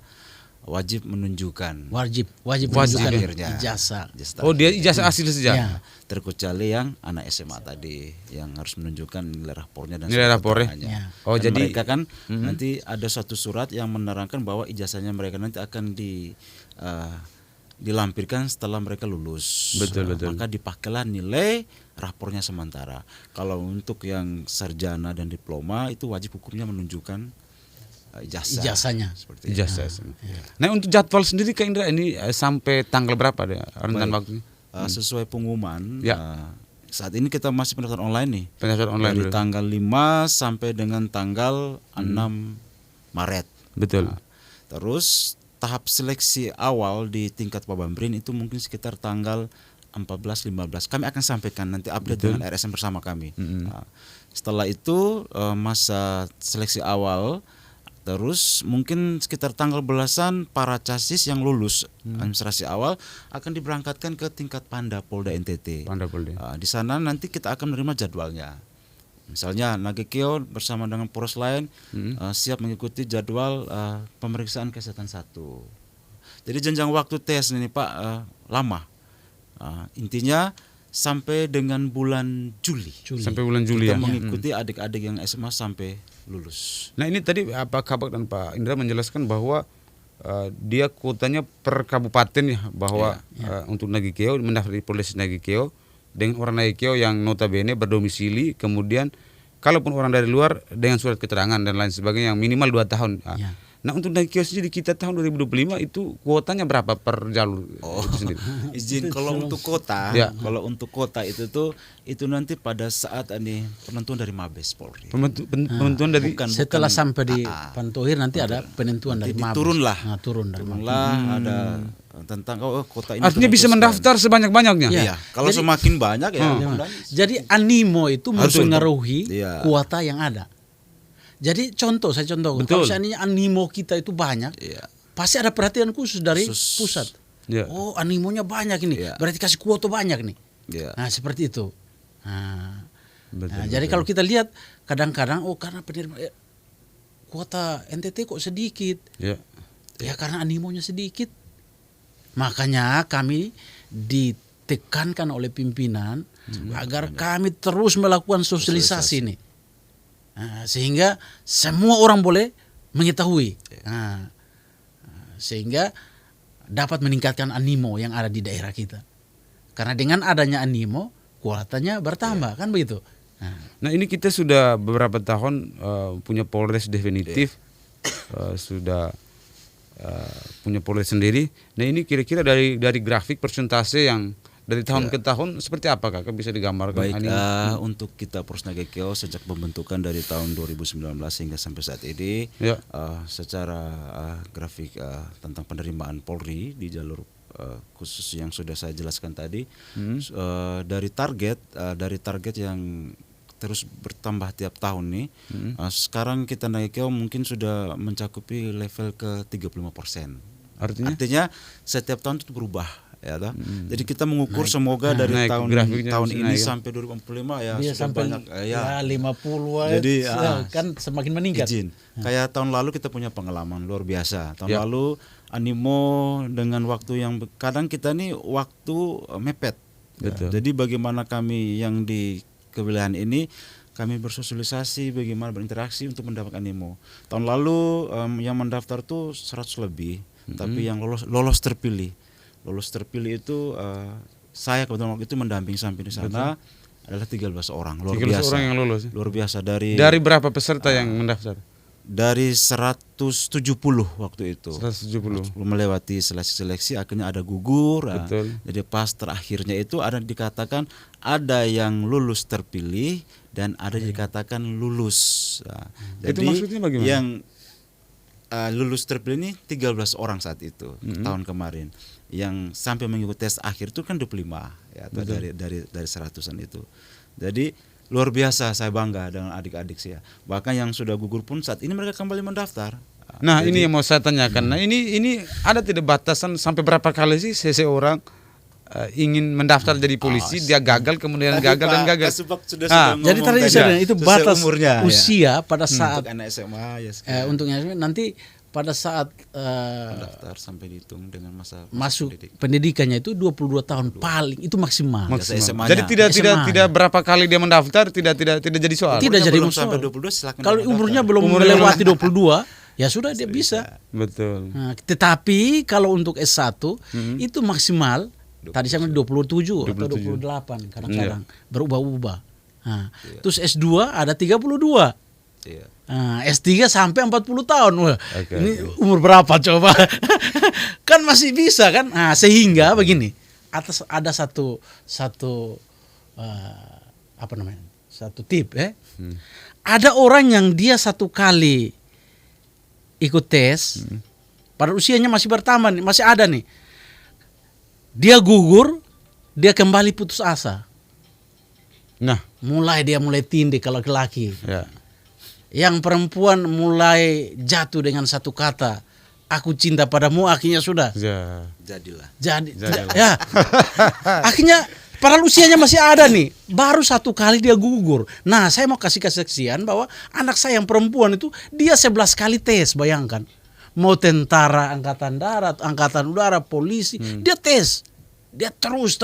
wajib menunjukkan Wajib akhirnya menunjukkan ijazah. Oh, dia ijazah asli saja. Ya. Terkecuali yang anak SMA tadi yang harus menunjukkan nilai rapornya dan Nilai surat rapornya. keterangannya. Ya. Oh, Dan jadi mereka kan nanti ada suatu surat yang menerangkan bahwa ijazahnya mereka nanti akan dilampirkan setelah mereka lulus. Betul, betul. Maka dipakailah nilai rapornya sementara. Kalau untuk yang sarjana dan diploma itu wajib hukumnya menunjukkan Ijazahnya. seperti itu. ijazah. Nah, untuk jadwal sendiri Kak Indra ini sampai tanggal berapa deh rentan waktunya? Sesuai pengumuman Ya. saat ini kita masih pendaftaran online nih. Pendaftaran online Dari dulu. tanggal 5 sampai dengan tanggal 6 Maret. Betul. Terus tahap seleksi awal di tingkat Pabambreen itu mungkin sekitar tanggal 14-15. Kami akan sampaikan nanti update dengan RSM bersama kami. Nah, setelah itu masa seleksi awal, terus mungkin sekitar tanggal belasan para casis yang lulus administrasi awal akan diberangkatkan ke tingkat Panda Polda NTT. Panda Polda. Di sana nanti kita akan menerima jadwalnya. Misalnya Nagekeo bersama dengan poros lain siap mengikuti jadwal pemeriksaan kesehatan 1. Jadi jenjang waktu tes ini Pak lama. Intinya sampai dengan bulan Juli. Sampai bulan Juli Kita ya. mengikuti adik-adik yang SMA sampai lulus. Nah, ini tadi Pak Kabak dan Pak Indra menjelaskan bahwa dia kuotanya per kabupaten ya, bahwa untuk Nagekeo mendaftar di Polres Nagekeo dengan orang Nagekeo yang notabene berdomisili, kemudian kalaupun orang dari luar dengan surat keterangan dan lain sebagainya yang minimal 2 tahun. Nah, untuk Nagekeo sendiri kita tahun 2025 itu kuotanya berapa per jalur itu sendiri? Izin kalau untuk kota, kalau untuk kota itu nanti pada saat ini penentuan dari Mabes Polri. Penentuan dari Setelah sampai di Pantohir nanti ada penentuan dari Mabes. Turunlah. Turun dari Mabes. Turunlah ada tentang kota ini. artinya bisa mendaftar sebanyak-banyaknya. Iya. Kalau semakin banyak ya. Jadi animo itu Harus mempengaruhi Iya. kuota yang ada. Jadi saya contoh, Betul. kalau seandainya animo kita itu banyak, Iya. pasti ada perhatian khusus dari pusat. Ya. Oh, animonya banyak ini, Iya. berarti kasih kuota banyak nih. Iya. Nah, seperti itu. Betul, Jadi kalau kita lihat kadang-kadang karena penerimaan kuota NTT kok sedikit. Ya. Ya karena animonya sedikit. Makanya kami di ditekankan oleh pimpinan agar kami terus melakukan sosialisasi ini. Sehingga semua orang boleh mengetahui. Sehingga dapat meningkatkan animo yang ada di daerah kita. Karena dengan adanya animo, kuotanya bertambah, kan begitu. Nah ini kita sudah beberapa tahun punya Polres definitif, sudah punya Polres sendiri. Nah ini kira-kira dari grafik persentase yang dari tahun ke tahun seperti apa Kakak bisa digambarkan? Baik, untuk kita Polres Nagekeo sejak pembentukan dari tahun 2019 hingga sampai saat ini, secara grafik tentang penerimaan Polri di jalur khusus yang sudah saya jelaskan tadi, dari target yang terus bertambah tiap tahun nih, sekarang kita Nagekeo mungkin sudah mencakupi level ke 35%. Artinya setiap tahun itu berubah. Ya, jadi kita mengukur semoga dari tahun ini sampai 2045 ya dia sudah sampai banyak 50 jadi kan semakin meningkat. Kayak tahun lalu kita punya pengalaman luar biasa. Tahun lalu animo dengan waktu yang kadang kita nih waktu mepet. Jadi bagaimana kami yang di kewilayahan ini kami bersosialisasi bagaimana berinteraksi untuk mendapatkan animo. Tahun lalu yang mendaftar tuh 100 lebih, tapi yang lolos terpilih. Lolos terpilih itu saya kebetulan waktu itu mendamping sampai di sana adalah 13 orang. Luar 13 biasa. orang yang lolos. Luar biasa dari berapa peserta yang mendaftar? Dari 170 waktu itu. 170. Melewati seleksi akhirnya ada gugur. Betul. Jadi pas terakhirnya itu ada dikatakan ada yang lulus terpilih dan ada dikatakan lulus. Jadi itu maksudnya bagaimana? Yang lulus terpilih ini 13 orang saat itu tahun kemarin. Yang sampai mengikuti tes akhir itu kan 25 ya, atau dari 100-an itu. Jadi luar biasa, saya bangga dengan adik-adik saya. Bahkan yang sudah gugur pun saat ini mereka kembali mendaftar. Nah, jadi, ini yang mau saya tanyakan. Nah, ini ada tidak batasan sampai berapa kali sih seseorang ingin mendaftar jadi polisi, dia gagal kemudian gagal dan gagal. Jadi tadi itu batas umurnya, usia pada saat untuk anak SMA untuk SMA nanti pada saat mendaftar sampai dihitung dengan masa masuk pendidikannya itu 22 tahun paling itu maksimal. Jadi tidak berapa kali dia mendaftar tidak jadi soal. Tidak jadi sampai 22 silakan. Kalau umurnya belum melewati 22 ya sudah dia bisa. Betul. Nah, tetapi kalau untuk S1 itu maksimal tadi saya 27 atau 28 kadang-kadang berubah-ubah. Nah, terus S2 ada 32. S3 sampai 40 tahun. Wah, ini umur berapa coba? Kan masih bisa kan? Nah, sehingga begini, ada satu satu tip Ada orang yang dia satu kali ikut tes, pada usianya masih bertambah nih, masih ada nih. Dia gugur, dia kembali putus asa. Nah, mulai tindih kalau laki-laki. Ya. Yang perempuan mulai jatuh dengan satu kata, aku cinta padamu, akhirnya sudah. Jadilah. Ya. Akhirnya padahal usianya masih ada nih, baru satu kali dia gugur. Nah, saya mau kasih kesaksian bahwa anak saya yang perempuan itu dia 11 kali tes, bayangkan. Mau tentara, angkatan darat, angkatan udara, polisi, dia tes. Dia terus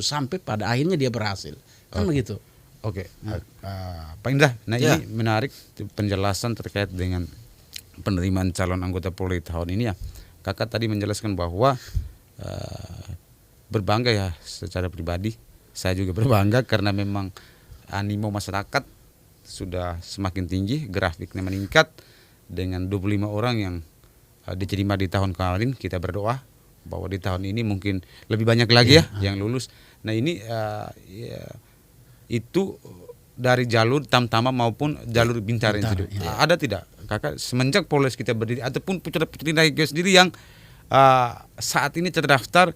sampai pada akhirnya dia berhasil. Kan begitu. Oke, Pak Indra, nah ini menarik penjelasan terkait dengan penerimaan calon anggota Polri tahun ini ya. Kakak tadi menjelaskan bahwa berbangga ya secara pribadi. Saya juga berbangga karena memang animo masyarakat sudah semakin tinggi, grafiknya meningkat dengan 25 orang yang diterima di tahun kemarin. Kita berdoa bahwa di tahun ini mungkin lebih banyak lagi yang lulus. Nah ini itu dari jalur Tamtama maupun jalur Bintara itu. Ada tidak Kakak semenjak Polres kita berdiri ataupun putra-putri Nagekeo sendiri yang saat ini terdaftar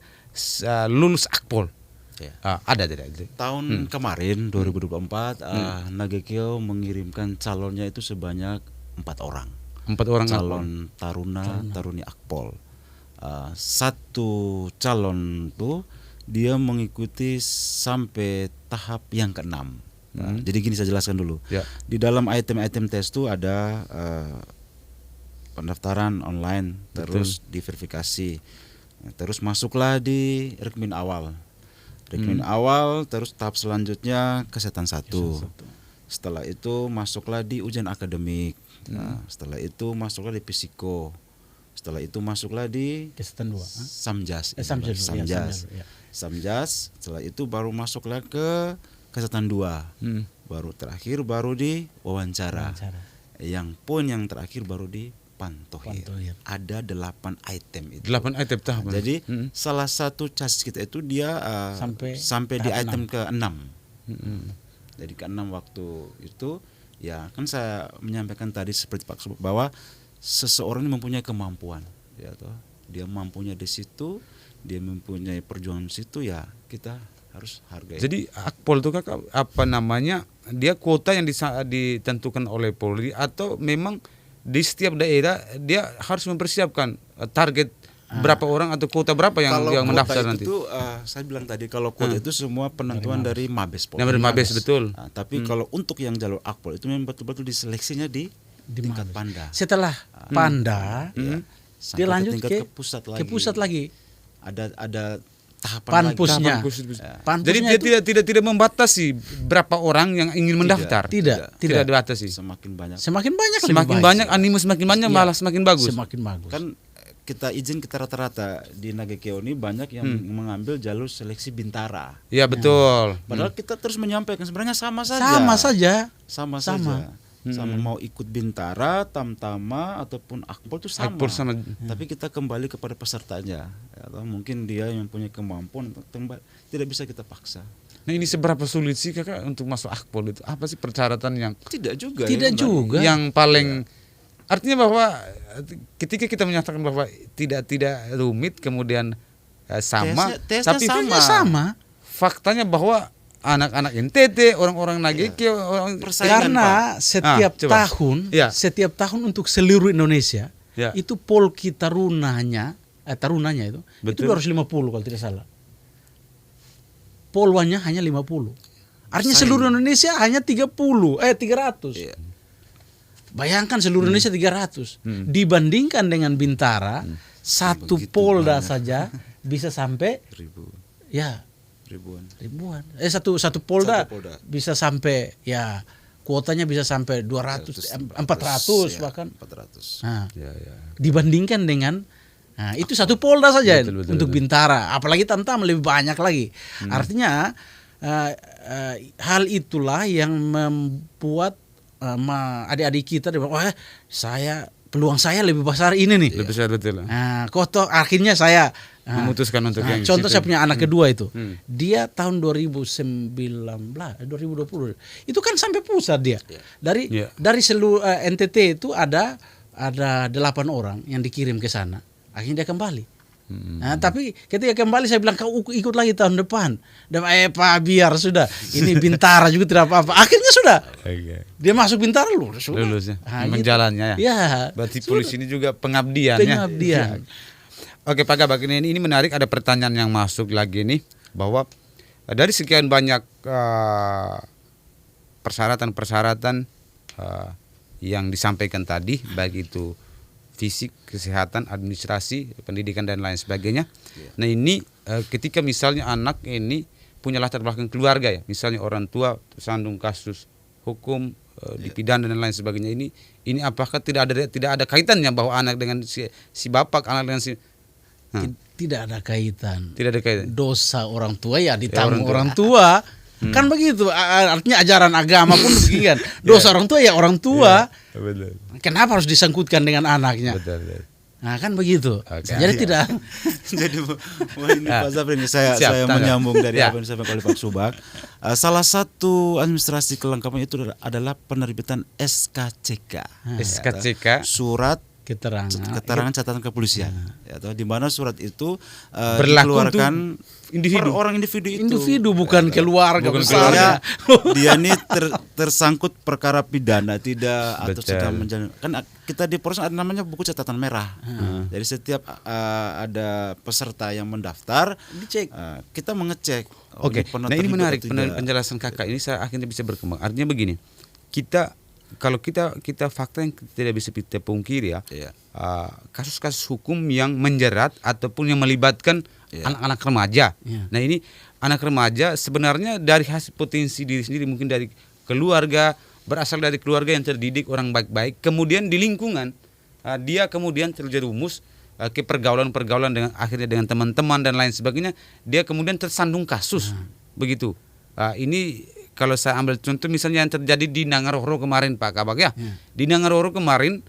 lulus Akpol? Ada tidak? Tahun kemarin 2024 Nagekeo mengirimkan calonnya itu sebanyak 4 orang. 4 orang calon taruni Akpol. Satu calon tuh dia mengikuti sampai tahap yang ke-6. Jadi gini saya jelaskan dulu. Di dalam item-item tes itu ada pendaftaran online, terus diverifikasi, Terus masuklah di rekening awal. Rekening awal, terus tahap selanjutnya kesehatan 1. Setelah itu masuklah di ujian akademik. Nah, setelah itu masuklah di psiko. Setelah itu masuklah di Kesehatan 2. Samjas. Samjas. Samjas. Setelah itu baru masuklah ke kesehatan 2. Baru terakhir baru di wawancara. Yang terakhir baru di pantohir. Ada 8 item itu. 8 item tahapan. Jadi salah satu casis kita itu dia sampai di item ke-6. Jadi ke-6 waktu itu ya kan saya menyampaikan tadi seperti Pak Subak bahwa seseorang ini mempunyai kemampuan, ya toh. Dia mampunya di situ, dia mempunyai perjuangan di situ, ya kita harus hargai. Jadi Akpol itu Kakak apa namanya? Dia kuota yang ditentukan oleh Polri atau memang di setiap daerah dia harus mempersiapkan target berapa orang atau kuota berapa yang mendaftar nanti? Itu saya bilang tadi kalau kuota itu semua penentuan dari Mabes Polri. Dari Mabes betul. Nah, tapi kalau untuk yang jalur Akpol itu memang betul-betul diseleksinya di tingkat Panda. Setelah Panda, dia lanjut ke pusat lagi. Ada tahapan Panpusnya. Jadi dia tidak membatasi berapa orang yang ingin mendaftar. Tidak itu dibatasi. semakin banyak. Semakin Banyak animo semakin banyak malah semakin bagus. Semakin bagus. Kan kita rata-rata di Nagekeo ini banyak yang mengambil jalur seleksi Bintara. Iya betul. Padahal kita terus menyampaikan sebenarnya sama saja. Sama saja. Sama mau ikut Bintara, Tamtama ataupun Akpol itu sama. Tapi kita kembali kepada pesertanya. Atau mungkin dia yang punya kemampuan tidak bisa kita paksa. Nah ini seberapa sulit sih Kakak untuk masuk Akpol itu? Apa sih persyaratan yang Tidak juga. Yang paling artinya bahwa ketika kita menyatakan bahwa tidak rumit kemudian sama, tesnya tapi sama. Faktanya bahwa anak-anak NTT, orang-orang Nagekeo, karena setiap tahun untuk seluruh Indonesia itu pol kita tarunanya itu betul. Itu 250 kalau tidak salah. Polwannya hanya 50. Artinya seluruh Indonesia hanya 300. Bayangkan seluruh Indonesia 300 dibandingkan dengan Bintara, satu polda saja bisa sampai ribuan. Satu polda bisa sampai kuotanya bisa sampai 200, 400 bahkan. 400. Nah, dibandingkan dengan itu satu polda saja untuk Bintara, apalagi Tamtama lebih banyak lagi. Artinya hal itulah yang membuat adik-adik kita peluang saya lebih besar ini nih. Lebih besar betul. Akhirnya saya memutuskan untuk yang contoh saya punya anak kedua itu. Dia tahun 2020 itu kan sampai pusat dia. Dari seluruh NTT itu ada 8 orang yang dikirim ke sana. Akhirnya dia kembali. Nah, tapi ketika kembali saya bilang kau ikut lagi tahun depan. Dan Pak biar sudah. Ini Bintara juga tidak apa-apa. Akhirnya sudah. Dia masuk Bintara lulus ya. Menjalannya ya. Berarti polisi ini juga pengabdian. Oke Pak Gabak, ini menarik, ada pertanyaan yang masuk lagi nih bahwa dari sekian banyak persyaratan yang disampaikan tadi, baik itu fisik, kesehatan, administrasi, pendidikan dan lain sebagainya. Nah ini ketika misalnya anak ini punya latar belakang keluarga ya, misalnya orang tua tersandung kasus hukum, dipidana dan lain sebagainya, ini apakah tidak ada kaitannya bahwa anak dengan si bapak, anak dengan si tidak ada kaitan. Tidak ada kaitan. Dosa orang tua ya ditanggung orang tua. Kan begitu. Artinya ajaran agama pun begini kan. Dosa orang tua ya orang tua. Betul. Kenapa harus disangkutkan dengan anaknya? Betul. Nah kan begitu. Jadi tidak. Jadi ini Pak Zafri ini saya menyambung dari apa yang disampaikan oleh Pak Subak. Salah satu administrasi kelengkapan itu adalah penerbitan SKCK. SKCK. Surat keterangan catatan kepolisian, di mana surat itu dikeluarkan orang individu bukan keluarga. Misalnya dia ini tersangkut perkara pidana atau sedang menjalani, kan kita di Polres ada namanya buku catatan merah. Jadi setiap ada peserta yang mendaftar dicek, kita mengecek. Oke. Nah ini menarik penjelasan kakak ini, saya akhirnya bisa berkembang. Artinya begini, kita kalau kita fakta yang tidak bisa kita pungkiri ya, Iya. kasus-kasus hukum yang menjerat ataupun yang melibatkan anak-anak remaja. Nah ini anak remaja sebenarnya dari hasil potensi diri sendiri, mungkin dari keluarga, berasal dari keluarga yang terdidik, orang baik-baik, kemudian di lingkungan dia kemudian terjerumus ke pergaulan-pergaulan dengan akhirnya dengan teman-teman dan lain sebagainya, dia kemudian tersandung kasus begitu. Ini kalau saya ambil contoh misalnya yang terjadi di Nangaroro kemarin Pak Kabak ya. Di Nangaroro kemarin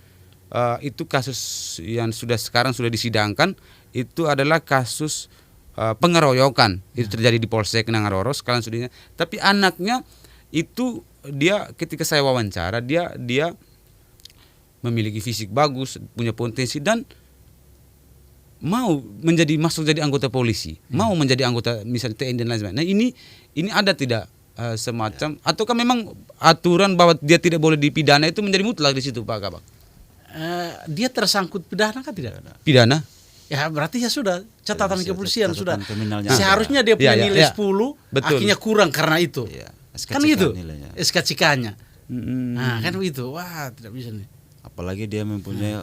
itu kasus yang sekarang sudah disidangkan, itu adalah kasus pengeroyokan. Itu terjadi di Polsek Nangaroro sekarang sudah. Tapi anaknya itu dia ketika saya wawancara dia memiliki fisik bagus, punya potensi dan mau masuk jadi anggota polisi, mau menjadi anggota misalnya TNI dan lain sebagainya. Nah ini ada tidak semacam ataukah memang aturan bahwa dia tidak boleh dipidana itu menjadi mutlak di situ Pak Kabak? Dia tersangkut pidana kan tidak? Pidana? Ya berarti ya sudah catatan kepolisian sudah. Kriminalnya Seharusnya dia punya nilai 10, betul. akhirnya kurang karena itu. Kan gitu. SKCK-nya. Nah, kan begitu. Wah, tidak bisa nih. Apalagi dia mempunyai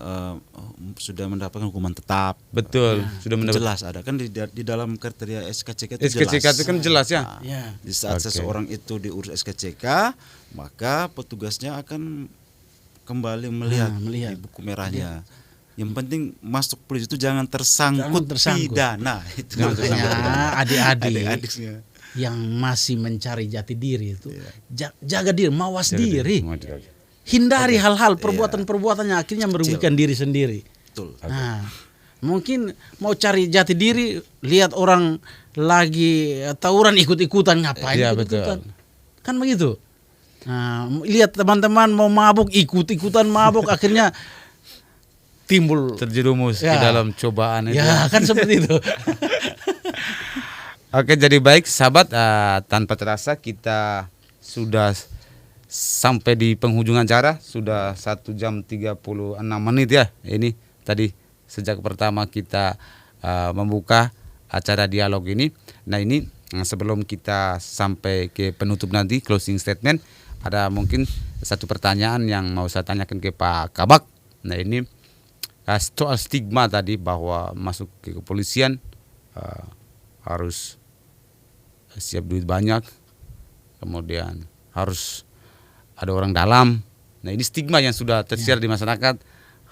sudah mendapatkan hukuman tetap. Betul, sudah mendapat. Jelas ada kan di dalam kriteria SKCK itu SKCK jelas. itu kan jelas ya. Di saat seseorang itu diurus SKCK, maka petugasnya akan kembali melihat di buku merahnya. Yang penting masuk polisi itu jangan tersangkut pidana. Itu makanya adik-adik adik-adiknya yang masih mencari jati diri itu jaga diri, mawas diri. Hindari hal-hal perbuatan-perbuatan yang akhirnya merugikan diri sendiri. Betul. Nah, mungkin mau cari jati diri, lihat orang lagi tawuran ikut-ikutan, ngapain ikut-ikutan? Kan begitu. Nah, lihat teman-teman mau mabuk, ikut-ikutan mabuk, akhirnya timbul terjerumus ke dalam cobaan itu. Ya, kan seperti itu. Oke, jadi baik sahabat, tanpa terasa kita sudah sampai di penghujung acara, sudah 1 jam 36 menit ya. Ini tadi sejak pertama kita membuka acara dialog ini. Nah ini sebelum kita sampai ke penutup nanti, closing statement, ada mungkin satu pertanyaan yang mau saya tanyakan ke Pak Kabak. Nah ini soal stigma tadi bahwa masuk ke kepolisian harus siap duit banyak, kemudian harus ada orang dalam. Nah ini stigma yang sudah tersiar di masyarakat,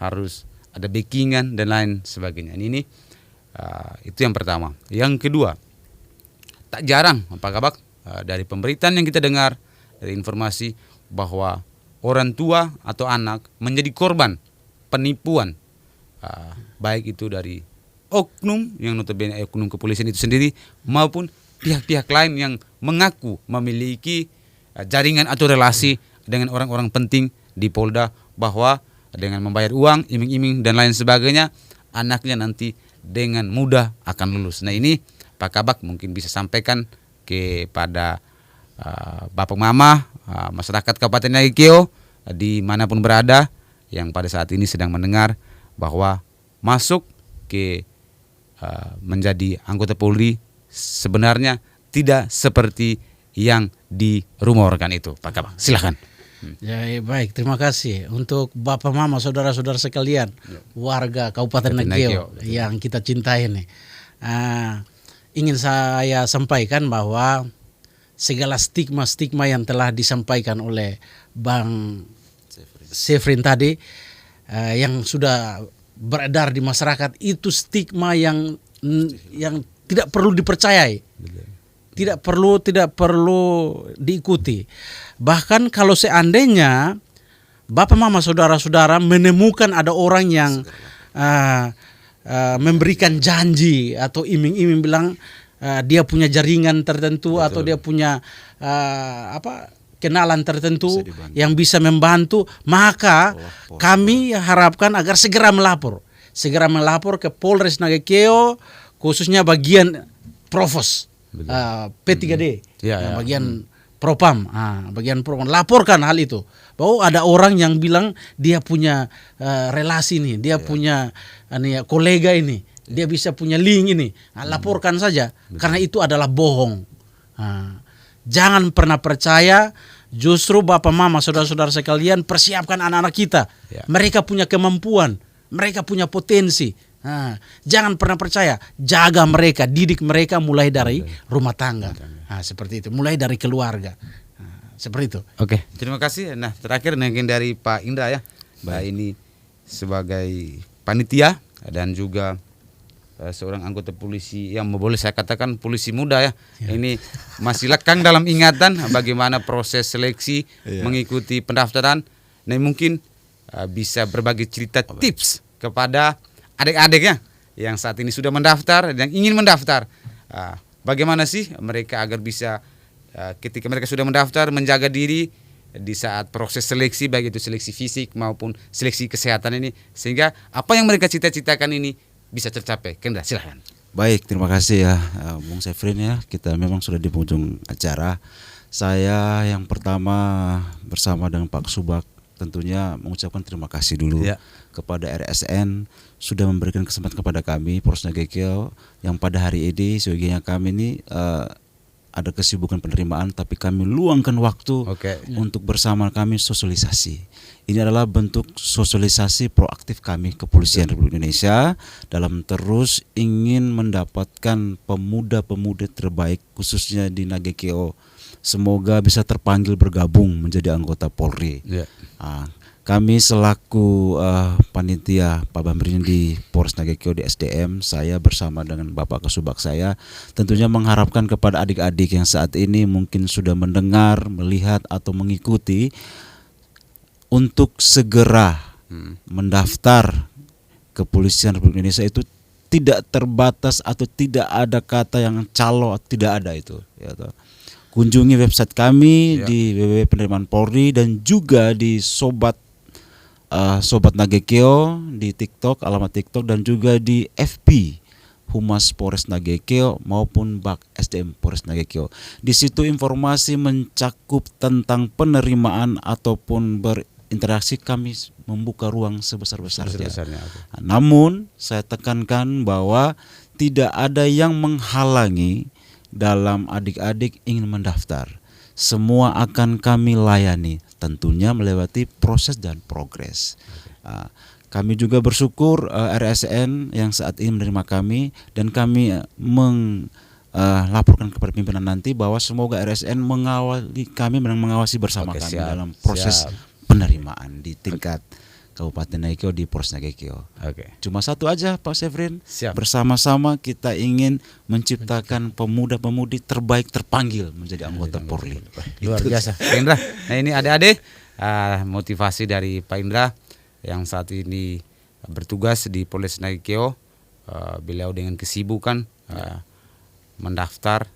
harus ada backingan dan lain sebagainya. Ini itu yang pertama. Yang kedua, tak jarang Pak Kabak dari pemberitaan yang kita dengar, dari informasi bahwa orang tua atau anak menjadi korban penipuan, baik itu dari oknum yang notabene oknum kepolisian itu sendiri maupun pihak-pihak lain yang mengaku memiliki jaringan atau relasi dengan orang-orang penting di Polda, bahwa dengan membayar uang, iming-iming dan lain sebagainya, anaknya nanti dengan mudah akan lulus. Nah ini Pak Kabak mungkin bisa sampaikan kepada Bapak Mama, masyarakat Kabupaten Nagekeo dimanapun berada yang pada saat ini sedang mendengar bahwa masuk ke menjadi anggota Polri sebenarnya tidak seperti yang dirumorkan itu. Pak Kabak, silakan. Ya, baik, terima kasih untuk Bapak Mama, saudara-saudara sekalian, warga Kabupaten Nagekeo yang kita cintai nih. Ingin saya sampaikan bahwa segala stigma-stigma yang telah disampaikan oleh Bang Sefrin tadi, yang sudah beredar di masyarakat, itu stigma yang tidak perlu dipercayai. Tidak perlu diikuti. Bahkan kalau seandainya Bapak Mama saudara-saudara menemukan ada orang yang memberikan janji atau iming-iming bilang dia punya jaringan tertentu, atau dia punya kenalan tertentu yang bisa membantu, maka kami harapkan agar segera melapor ke Polres Nagekeo, khususnya bagian Provos, P3D, bagian Propam, bagian Propam, laporkan hal itu, bahwa ada orang yang bilang dia punya relasi nih, dia punya kolega ini, dia bisa punya link ini, laporkan saja. Karena itu adalah bohong. Jangan pernah percaya. Justru bapak mama, saudara-saudara sekalian, persiapkan anak-anak kita. Ya. Mereka punya kemampuan, mereka punya potensi. Nah, jangan pernah percaya, jaga mereka, didik mereka mulai dari rumah tangga. Nah, seperti itu, mulai dari keluarga. Nah, seperti itu. Oke, terima kasih. Nah, terakhir mungkin dari Pak Indra ya. Ini sebagai panitia dan juga seorang anggota polisi yang boleh saya katakan polisi muda ya. Ini masih lekang dalam ingatan bagaimana proses seleksi mengikuti pendaftaran. Nah, mungkin bisa berbagi cerita tips kepada adik-adiknya yang saat ini sudah mendaftar dan ingin mendaftar. Bagaimana sih mereka agar bisa ketika mereka sudah mendaftar menjaga diri di saat proses seleksi, baik itu seleksi fisik maupun seleksi kesehatan ini, sehingga apa yang mereka cita-citakan ini bisa tercapai. Kendra, silahkan. Baik, terima kasih ya Bung Sefrin ya. Kita memang sudah di penghujung acara. Saya yang pertama bersama dengan Pak Subak tentunya mengucapkan terima kasih dulu kepada RSN sudah memberikan kesempatan kepada kami Polres Nagekeo yang pada hari ini sebagian kami ini ada kesibukan penerimaan, tapi kami luangkan waktu untuk bersama kami sosialisasi. Ini adalah bentuk sosialisasi proaktif kami Kepolisian Republik Indonesia dalam terus ingin mendapatkan pemuda-pemudi terbaik khususnya di Nagekeo. Semoga bisa terpanggil bergabung menjadi anggota Polri. Kami selaku panitia Pak Bamrin di Polres Nagekeo di SDM, saya bersama dengan Bapak Kasubag saya tentunya mengharapkan kepada adik-adik yang saat ini mungkin sudah mendengar, melihat atau mengikuti untuk segera mendaftar Kepolisian Republik Indonesia. Itu tidak terbatas atau tidak ada kata yang calo, tidak ada itu ya toh. Kunjungi website kami di www.penerimaan Polri dan juga di Sobat Nagekeo di TikTok, alamat TikTok, dan juga di FB Humas Polres Nagekeo maupun Bak SDM Polres Nagekeo. Di situ informasi mencakup tentang penerimaan ataupun berinteraksi, kami membuka ruang sebesar-besarnya. Namun saya tekankan bahwa tidak ada yang menghalangi dalam adik-adik ingin mendaftar. Semua akan kami layani, tentunya melewati proses dan progres. Kami juga bersyukur RSN yang saat ini menerima kami, dan kami laporkan kepada pimpinan nanti bahwa semoga RSN mengawasi kami dan mengawasi bersama kami dalam proses penerimaan di tingkat Kabupaten Nagekeo di Polres Nagekeo. Cuma satu aja Pak Sefrin, bersama-sama kita ingin menciptakan pemuda-pemudi terbaik terpanggil menjadi anggota Polri. Luar biasa, Pak Indra. Nah, ini adik-adik motivasi dari Pak Indra yang saat ini bertugas di Polres Nagekeo. Beliau dengan kesibukan mendaftar,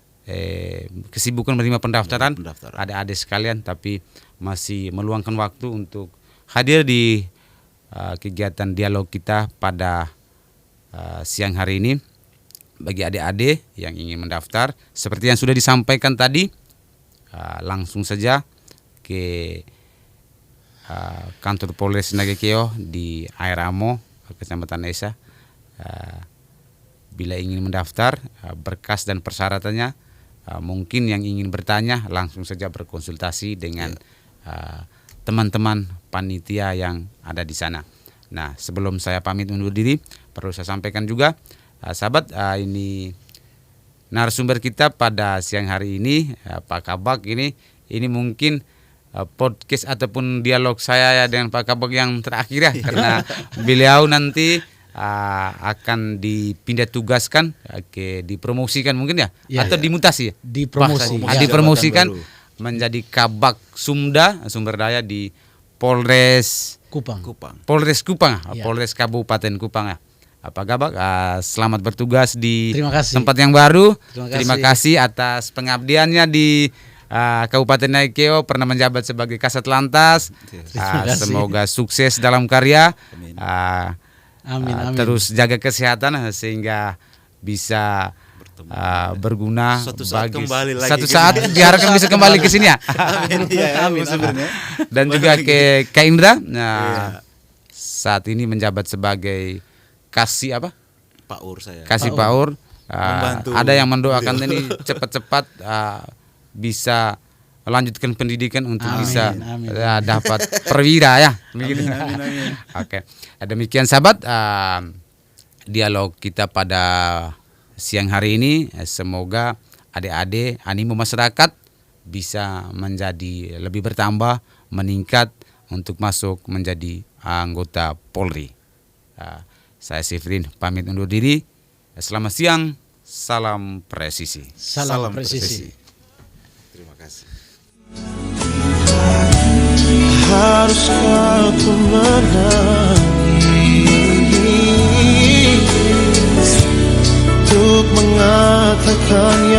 kesibukan menerima pendaftaran adik-adik sekalian, tapi masih meluangkan waktu untuk hadir di kegiatan dialog kita pada siang hari ini. Bagi adik-adik yang ingin mendaftar, seperti yang sudah disampaikan tadi, langsung saja ke kantor Polres Nagekeo di Airamo, Kecamatan Esa. Bila ingin mendaftar, berkas dan persyaratannya, mungkin yang ingin bertanya langsung saja berkonsultasi dengan teman-teman panitia yang ada di sana. Nah, sebelum saya pamit undur diri, perlu saya sampaikan juga, sahabat, ini narasumber kita pada siang hari ini, Pak Kabak ini mungkin podcast ataupun dialog saya dengan Pak Kabak yang terakhir ya, karena beliau nanti akan dipindah tugaskan, dipromosikan mungkin ya, atau dimutasi ya? Dipromosikan menjadi Kabak Sumda, sumber daya di Polres Kupang. Polres Kupang, Polres Kabupaten Kupang ya. Pak Kabak, selamat bertugas di tempat yang baru. Terima kasih atas pengabdiannya di Kabupaten Nagekeo, pernah menjabat sebagai Kasat Lantas. Semoga sukses dalam karya. Amin. Terus jaga kesehatan sehingga bisa berguna suatu saat bagi kembali lagi satu saat diharapkan bisa kembali ke sini ya. Amin. Dan juga ke Kak Indra, saat ini menjabat sebagai kasih apa? Paur saya. Kasih Paur. Ada yang mendoakan ini cepat-cepat bisa lanjutkan pendidikan untuk Amin, bisa amin. Dapat perwira ya. Begitu. Amin. Oke. Demikian sahabat dialog kita pada siang hari ini. Semoga adik-adik animo masyarakat bisa menjadi lebih bertambah, meningkat untuk masuk menjadi anggota Polri. Saya Sifrin pamit undur diri. Selamat siang, salam presisi. Salam presisi. Terima kasih. Haruskah ku menangis untuk mengatakan